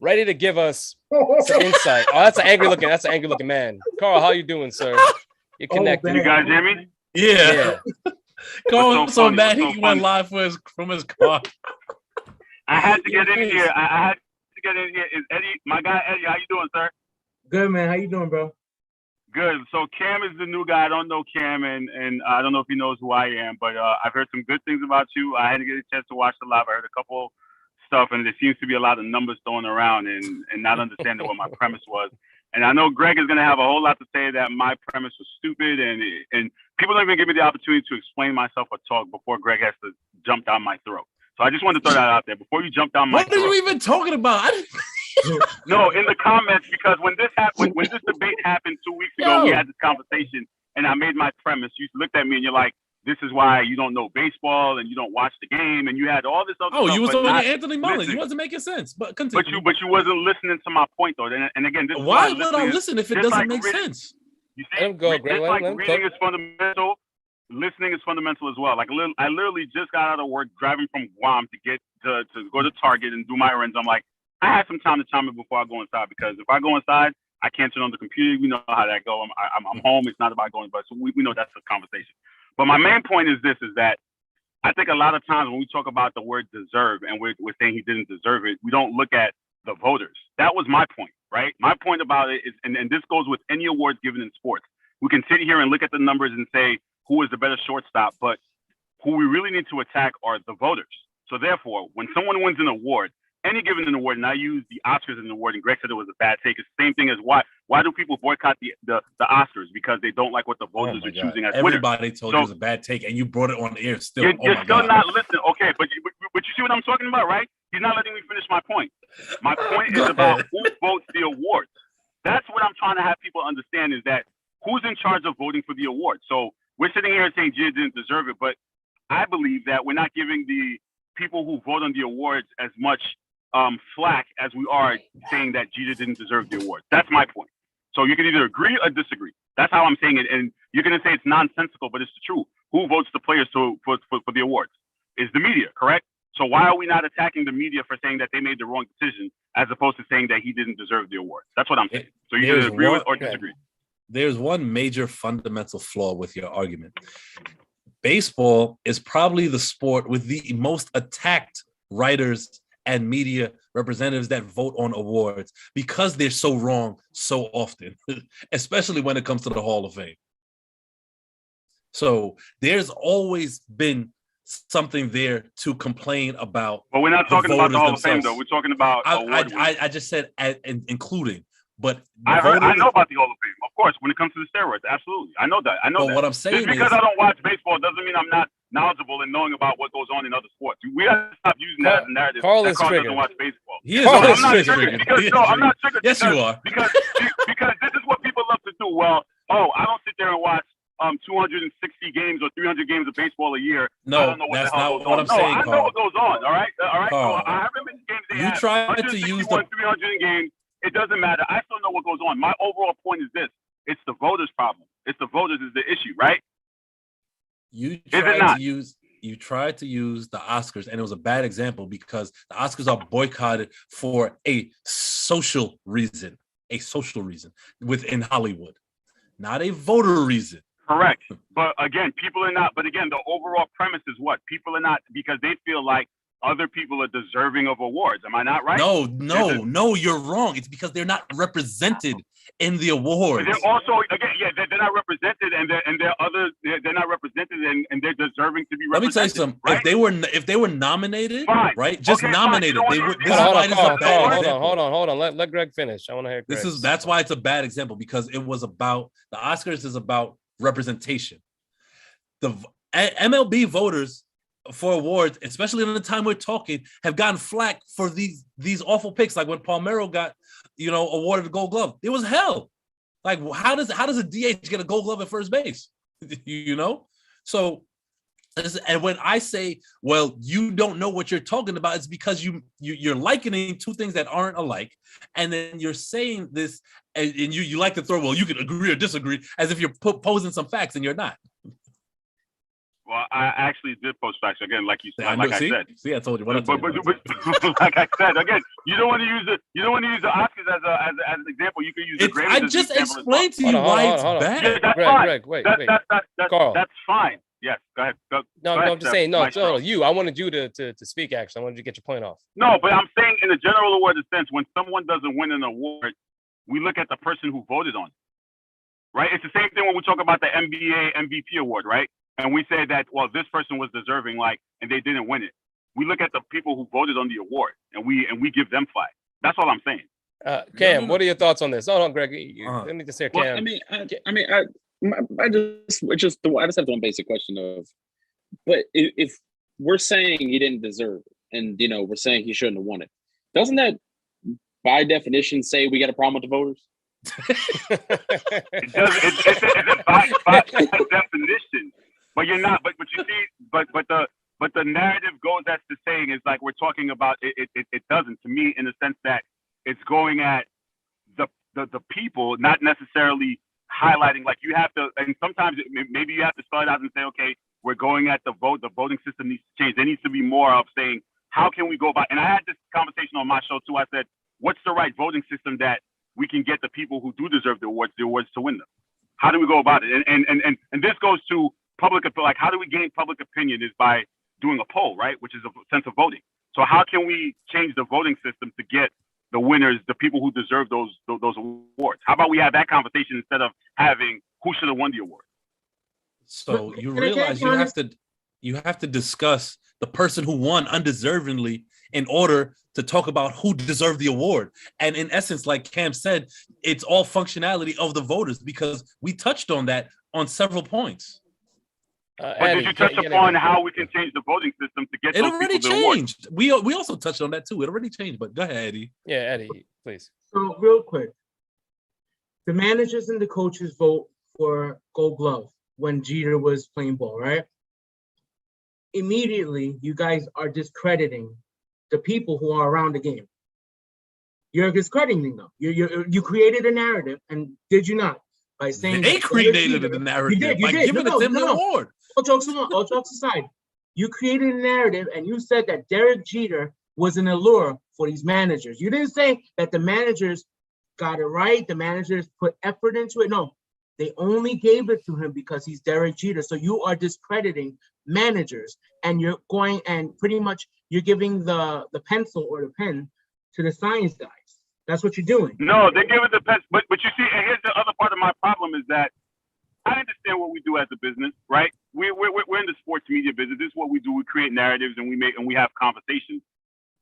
ready to give us some insight. Oh, that's an angry looking man. Carl, how you doing, sir? You're connected. You guys hear me? Yeah. Carl was so mad he went live from his car. I had to get in here. I had to get in here. Is Eddie, my guy Eddie? How you doing, sir? Good, man. How you doing, bro? Good. So Cam is the new guy. I don't know Cam, and I don't know if he knows who I am, but I've heard some good things about you. I had to get a chance to watch the live. I heard a couple stuff, and there seems to be a lot of numbers thrown around and not understanding what my premise was. And I know Greg is going to have a whole lot to say that my premise was stupid, and people don't even give me the opportunity to explain myself or talk before Greg has to jump down my throat. So I just wanted to throw that out there before you jump down my throat. What are you even talking about? No, in the comments, because when this debate happened 2 weeks ago, we had this conversation, and I made my premise. You looked at me and you're like, "This is why you don't know baseball and you don't watch the game," and you had all this other stuff. Oh, you was on Anthony Mullins. You wasn't making sense, but continue. But you wasn't listening to my point though. And again, this why would I listen if it doesn't make sense? You see, reading is fundamental. Listening is fundamental as well. Like I literally just got out of work driving from Guam to get to go to Target and do my errands. I'm like, I had some time to chime in before I go inside, because if I go inside, I can't turn on the computer. We know how that goes. I'm home. It's not about going, but so we know that's a conversation. But my main point is this: is that I think a lot of times when we talk about the word deserve and we're saying he didn't deserve it, we don't look at the voters. That was my point, right? My point about it is, and this goes with any awards given in sports. We can sit here and look at the numbers and say who is the better shortstop, but who we really need to attack are the voters. So therefore, when someone wins an award, any given an award, and I use the Oscars as an award, and Greg said it was a bad take. It's the same thing as why do people boycott the Oscars? Because they don't like what the voters are choosing as winners. Everybody told you it was a bad take, and you brought it on air still. You're still not listening. Okay, but you see what I'm talking about, right? He's not letting me finish my point. My point is about who votes the awards. That's what I'm trying to have people understand, is that who's in charge of voting for the award. So we're sitting here saying Jeter didn't deserve it, but I believe that we're not giving the people who vote on the awards as much flack as we are saying that Jeter didn't deserve the award. That's my point. So you can either agree or disagree. That's how I'm saying it. And you're going to say it's nonsensical, but it's the truth. Who votes the players for the awards? Is the media, correct? So why are we not attacking the media for saying that they made the wrong decision as opposed to saying that he didn't deserve the award? That's what I'm saying. So you can agree with or disagree. There's one major fundamental flaw with your argument. Baseball is probably the sport with the most attacked writers and media representatives that vote on awards because they're so wrong so often, especially when it comes to the Hall of Fame. So there's always been something there to complain about. But we're not talking about the Hall of Fame, though. We're talking about I just said including. But I know about the Hall of Fame, of course, when it comes to the steroids. Absolutely. I know that. But what I'm saying just because I don't watch baseball doesn't mean I'm not knowledgeable and knowing about what goes on in other sports. We have to stop using that as a narrative. Carl is triggered. Doesn't watch baseball. He is always triggered. I'm not triggered. Yes, you are. Because this is what people love to do. Well, I don't sit there and watch 260 games or 300 games of baseball a year. No, I don't know what that's the hell not what I'm saying, I know what goes on. All right. Carl, So I remember games they you had. tried to use the 300 games. It doesn't matter. I still know what goes on. My overall point is this: it's the voters' problem. It's the voters is the issue, right? You tried to use the Oscars, and it was a bad example because the Oscars are boycotted for a social reason within Hollywood, not a voter reason. Correct. But again, people are not. But again, the overall premise is what? People are not, because they feel like other people are deserving of awards. Am I not right? No, you're wrong. It's because they're not represented in the awards. But they're also, again, they're not represented, and they're not represented, and they're deserving to be represented. Let me tell you something. Right? If they were nominated, fine. right? Just Okay, nominated. fine. They would. Hold on. Let Greg finish. I want to hear. That's why it's a bad example, because it was about the Oscars is about representation. The MLB voters for awards, especially in the time we're talking, have gotten flack for these awful picks. Like when Palmeiro got, awarded the Gold Glove, it was hell. Like how does a DH get a Gold Glove at first base? So, and when I say, well, you don't know what you're talking about, it's because you're likening two things that aren't alike, and then you're saying this, and you like to throw, well, you can agree or disagree, as if you're posing some facts, and you're not. Well, I actually did post facts again, like you said. I said. See, I told you. But like I said again, you don't want to use the Oscars as an example. You can use the Grammys. I just explained to you why it's bad. Yeah, that's Greg, fine. Wait. Carl. That's fine. Yes, go ahead. I'm just saying. No, you. I wanted you to speak. Actually, I wanted you to get your point off. No, but I'm saying in the general award sense, when someone doesn't win an award, we look at the person who voted on it, right? It's the same thing when we talk about the NBA MVP award, right? And we say that, well, this person was deserving, and they didn't win it. We look at the people who voted on the award, and we give them flack. That's all I'm saying. Cam, what are your thoughts on this? Hold on, Greg. Let me just say, Cam. I just have one basic question of, but if we're saying he didn't deserve it, and we're saying he shouldn't have won it, doesn't that by definition say we got a problem with the voters? It does. It's by definition. But you're not. But you see. But the narrative goes as to saying is like we're talking about it. It doesn't, to me, in the sense that it's going at the people, not necessarily highlighting. Like you have to, and sometimes maybe you have to start out and say, okay, we're going at the vote. The voting system needs to change. There needs to be more of saying, how can we go about? And I had this conversation on my show too. I said, what's the right voting system that we can get the people who do deserve the awards to win them? How do we go about it? And this goes to public, like how do we gain public opinion is by doing a poll, right? Which is a sense of voting. So how can we change the voting system to get the winners, the people who deserve those awards? How about we have that conversation instead of having who should have won the award? So you realize you have to discuss the person who won undeservingly in order to talk about who deserved the award. And in essence, like Cam said, it's all functionality of the voters, because we touched on that on several points. But did you touch upon how we can change the voting system to get those people the award? We also touched on that too. It already changed, but go ahead, Eddie. Yeah, Eddie, please. So real quick, the managers and the coaches vote for Gold Glove when Jeter was playing ball, right? Immediately, you guys are discrediting the people who are around the game. You're discrediting them. You created a narrative, and did you not? By saying they created a narrative. You did. Giving them the award. All jokes aside, you created a narrative, and you said that Derek Jeter was an allure for these managers. You didn't say that the managers got it right. The managers put effort into it. No, they only gave it to him because he's Derek Jeter. So you are discrediting managers, and you're going and pretty much you're giving the pencil or the pen to the science guys. That's what you're doing. No, they give it the pencil. But you see, and here's the other part of my problem is that I understand what we do as a business, right? We're in the sports media business. This is what we do. We create narratives and we have conversations.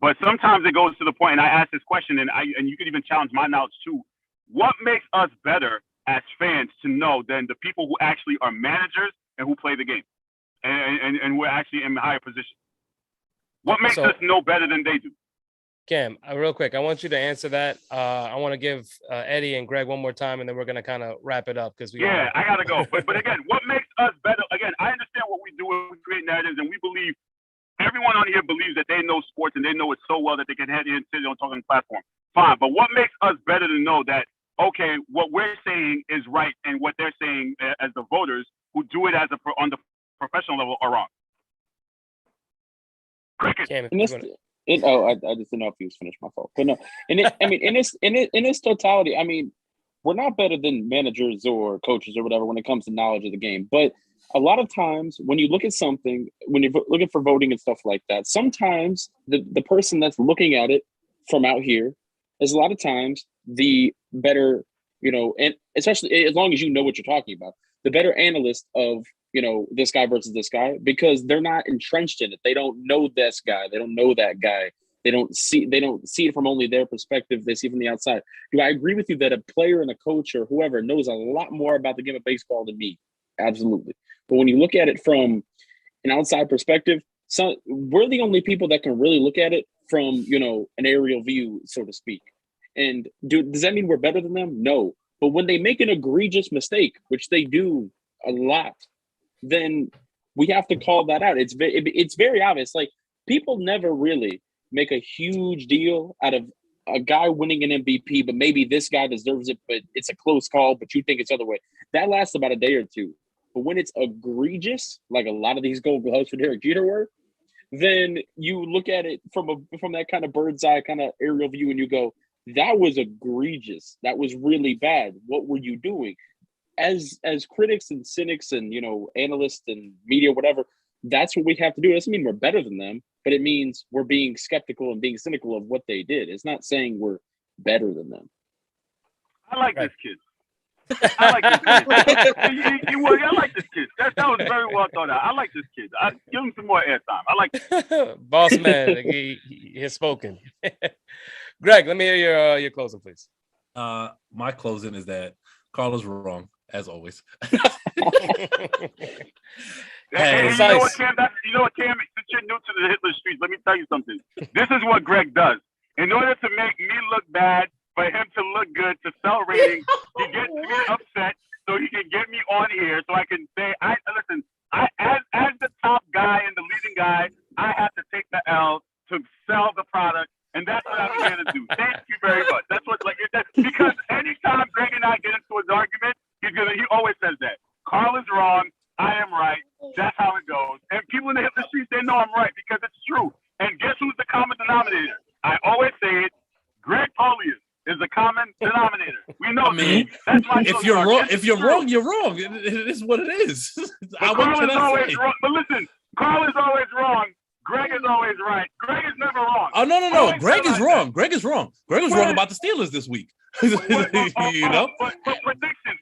But sometimes it goes to the point, and I ask this question, and you can even challenge my knowledge too. What makes us better as fans to know than the people who actually are managers and who play the game, and we're actually in a higher position? What makes us know better than they do? Cam, real quick, I want you to answer that. I want to give Eddie and Greg one more time, and then we're going to kind of wrap it up because I got to go. But again, what makes us better? Again, I understand what we do when we create narratives, and we believe everyone on here believes that they know sports and they know it so well that they can head in and sit on talking platform. Fine, but what makes us better to know that okay, what we're saying is right, and what they're saying as the voters who do it on the professional level are wrong? Cricket. Cam, I just didn't know if he was finished. My fault. But no, in its totality, I mean, we're not better than managers or coaches or whatever when it comes to knowledge of the game. But a lot of times when you look at something, when you're looking for voting and stuff like that, sometimes the person that's looking at it from out here is a lot of times the better, and especially as long as you know what you're talking about, the better analyst of, this guy versus this guy, because they're not entrenched in it. They don't know this guy. They don't know that guy. They don't see it from only their perspective. They see it from the outside. Do I agree with you that a player and a coach or whoever knows a lot more about the game of baseball than me? Absolutely. But when you look at it from an outside perspective, we're the only people that can really look at it from, an aerial view, so to speak. And does that mean we're better than them? No. But when they make an egregious mistake, which they do a lot, then we have to call that out. It's very obvious. Like, people never really make a huge deal out of a guy winning an MVP, but maybe this guy deserves it, but it's a close call, but you think it's the other way. That lasts about a day or two. But when it's egregious, like a lot of these Gold Gloves for Derek Jeter were, then you look at it from that kind of bird's eye kind of aerial view, and you go, that was egregious. That was really bad. What were you doing? As critics and cynics and analysts and media, whatever, that's what we have to do. It doesn't mean we're better than them, but it means we're being skeptical and being cynical of what they did. It's not saying we're better than them. I like this kid. I like this kid. I like this kid. That was very well thought out. I like this kid. Give him some more airtime. I like this. Boss man, he has spoken. Greg, let me hear your closing, please. My closing is that Carlos wrong, as always. Hey, you know what, Cam? Since you're new to the Hitler Streets, let me tell you something. This is what Greg does. In order to make me look bad, for him to look good, to sell ratings, he gets me upset so he can get me on here so I can say, listen, as the top guy and the leading guy, I have to take the L to sell the product, and that's what I'm here to do. Thank you very much. That's because anytime Greg and I get into his argument, he always says that. Carl is wrong, I am right. That's how it goes. And people in the Hitler Streets, they know I'm right because it's true. And guess who's the common denominator? I always say it. Greg Polius is the common denominator. We know. That's my if you're wrong, you're wrong. It is what it is. Carl is always wrong. But listen, Carl is always wrong. Greg is always right. Greg is never wrong. Oh no. Greg is wrong. Greg is wrong. Greg was wrong about the Steelers this week. But predictions.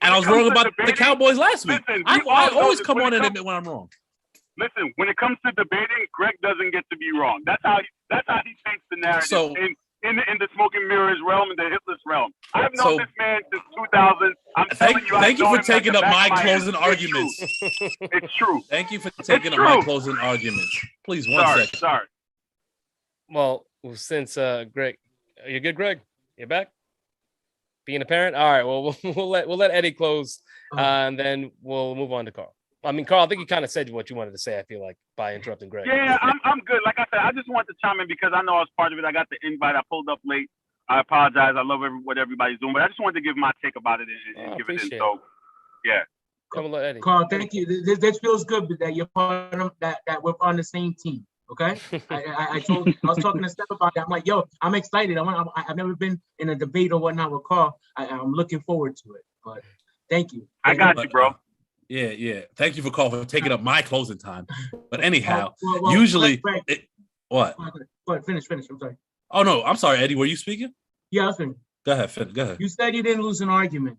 And I was wrong about the Cowboys last week. I always come on and admit when I'm wrong. Listen, when it comes to debating, Greg doesn't get to be wrong. That's how he paints the narrative. So, in the smoke and mirrors realm, in the Hitler's realm. I've known this man since 2000. I'm telling you, thank you for taking up my closing arguments. It's true. Thank you for taking up my closing arguments. Please, one second. Sorry. Well, since Greg, are you good, Greg? You back? Being a parent? All right. Well, we'll let Eddie close, and then we'll move on to Carl. I mean, Carl, I think you kind of said what you wanted to say, I feel like, by interrupting Greg. Yeah, I'm good. Like I said, I just wanted to chime in because I know I was part of it. I got the invite. I pulled up late. I apologize. I love what everybody's doing, but I just wanted to give my take about it and give it in. So, yeah. Come on, let Eddie. Carl, thank you. This feels good that you're part of that we're on the same team. Okay, I was talking to Steph about that. I'm like, yo, I'm excited. I've never been in a debate or whatnot with Carl. I'm looking forward to it. But thank you. I got you, bro. Yeah. Thank you for taking up my closing time. But anyhow, usually, what? Go ahead, finish. I'm sorry. Oh no, I'm sorry, Eddie. Were you speaking? Yeah, I was finished. Go ahead. You said you didn't lose an argument.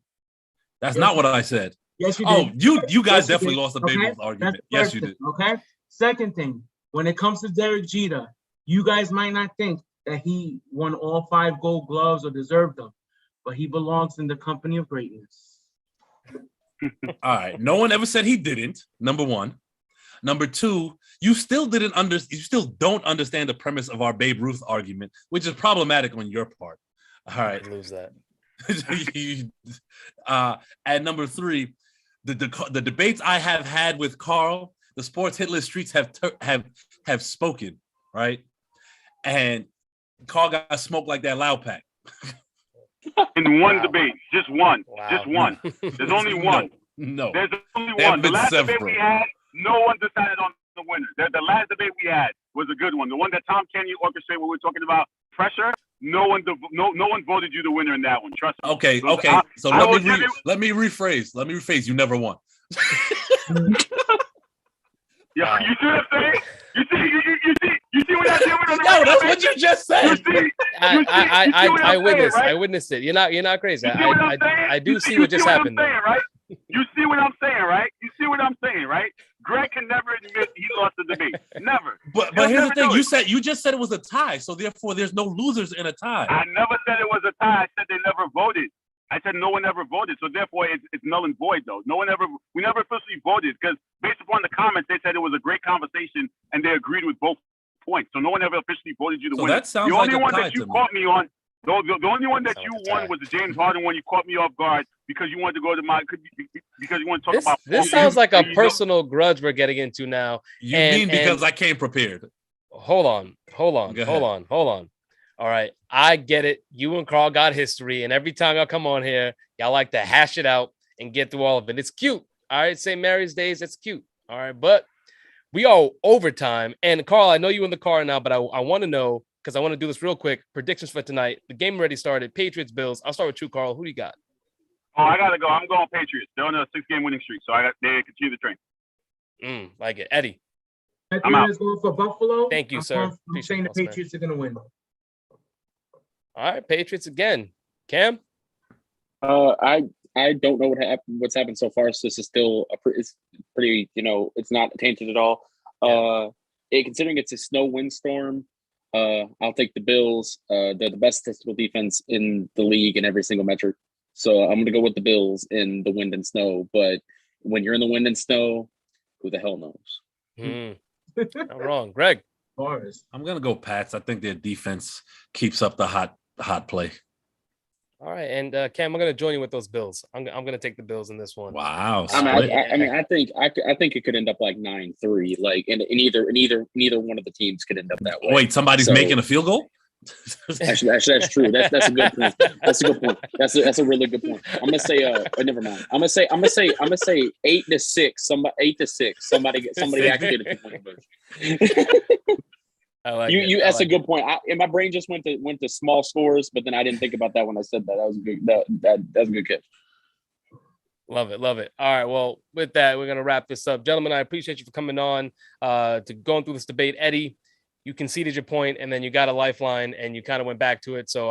That's not what I said. Yes, you did. Oh, you guys definitely lost a Babe argument. Yes, you did. Okay. Second thing, when it comes to Derek Jeter, you guys might not think that he won all 5 Gold Gloves or deserved them, but he belongs in the company of greatness. All right. No one ever said he didn't. Number one. Number two, you still don't understand the premise of our Babe Ruth argument, which is problematic on your part. All right. I lose that. And number three, the debates I have had with Carl, the sports Hitler Streets have spoken, right? And Carl got smoked like that loud pack. In one debate, just one. There's only one. No. There's only one. The last debate we had, no one decided on the winner. The last debate we had was a good one. The one that Tom Kenny orchestrated when we were talking about pressure, no one voted you the winner in that one. Trust me. Okay. So let me rephrase. You never won. Yeah, you see what I'm saying? You see what I'm doing? No, that's what you just said. I witnessed. Right? I witnessed it. You're not crazy. I do see you what just happened. Saying, right? You see what I'm saying, right? You see what I'm saying, right? Greg can never admit he lost the debate. Never. But here's the thing. You just said it was a tie, so therefore there's no losers in a tie. I never said it was a tie. I said they never voted. I said no one ever voted, so therefore it's null and void. Though we never officially voted because based upon the comments, they said it was a great conversation and they agreed with both points. So no one ever officially voted you to win. That sounds the like only a one tie that you to me. caught me on, the only one that you won was the James Harden one. You caught me off guard because you wanted to go to because you want to talk about. This sounds like a personal grudge we're getting into now. You mean because I came prepared? Hold on. All right, I get it. You and Carl got history, and every time y'all come on here, y'all like to hash it out and get through all of it. It's cute. All right, St. Mary's Days, it's cute. All right, but we are overtime. And Carl, I know you in the car now, but I want to know, because I want to do this real quick. Predictions for tonight. The game already started. Patriots, Bills. I'll start with you, Carl. Who do you got? Oh, I got to go. I'm going Patriots. They're on a 6-game winning streak, so they continue the train. Like it. Eddie. I'm out. Going for Buffalo. Thank you, sir. I'm saying the Patriots are going to win. All right, Patriots again. Cam? I don't know what's happened so far. So this is still it's pretty, it's not tainted at all. Considering it's a snow windstorm, I'll take the Bills. They're the best statistical defense in the league in every single metric. So I'm going to go with the Bills in the wind and snow. But when you're in the wind and snow, who the hell knows? Not wrong. Greg? I'm going to go Pats. I think their defense keeps up the hot play. All right, and Cam, I'm going to join you with those Bills. I'm going to take the Bills in this one. Wow. I think it could end up like 9-3. Like, and neither one of the teams could end up that way. Wait, somebody's making a field goal? Actually, that's true. That's a good point. That's a good point. That's a really good point. I'm gonna say never mind. I'm gonna say 8-6. 8-6. Somebody actually get a 2-point conversion. I like you. That's a good point. And my brain just went to small scores, but then I didn't think about that when I said that. That was good. That's a good catch. Love it. All right. Well, with that, we're gonna wrap this up, gentlemen. I appreciate you for coming on to going through this debate. Eddie, you conceded your point, and then you got a lifeline, and you kind of went back to it. So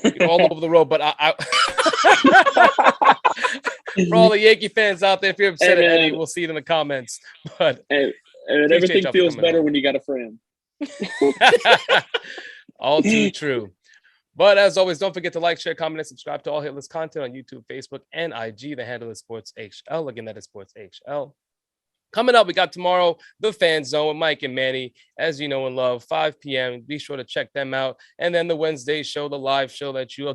you're all over the road. But for all the Yankee fans out there, if you're upset at Eddie, we'll see it in the comments. But everything feels better when you got a friend. All too true. But as always, don't forget to like, share, comment, and subscribe to all Hitless content on YouTube, Facebook, and IG. The handle is SportsHL. Again, that is SportsHL. Coming up, we got tomorrow, The Fan Zone with Mike and Manny, as you know and love, 5 p.m. Be sure to check them out. And then the Wednesday show, the live show that you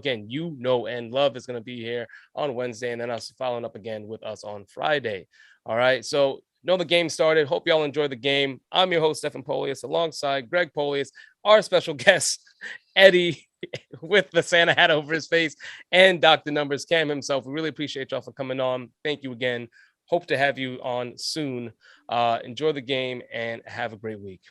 know and love, is going to be here on Wednesday. And then us following up again with us on Friday. All right. So, the game started. Hope y'all enjoy the game. I'm your host, Stephen Polius, alongside Greg Polius, our special guest, Eddie, with the Santa hat over his face, and Dr. Numbers, Cam himself. We really appreciate y'all for coming on. Thank you again. Hope to have you on soon. Enjoy the game and have a great week.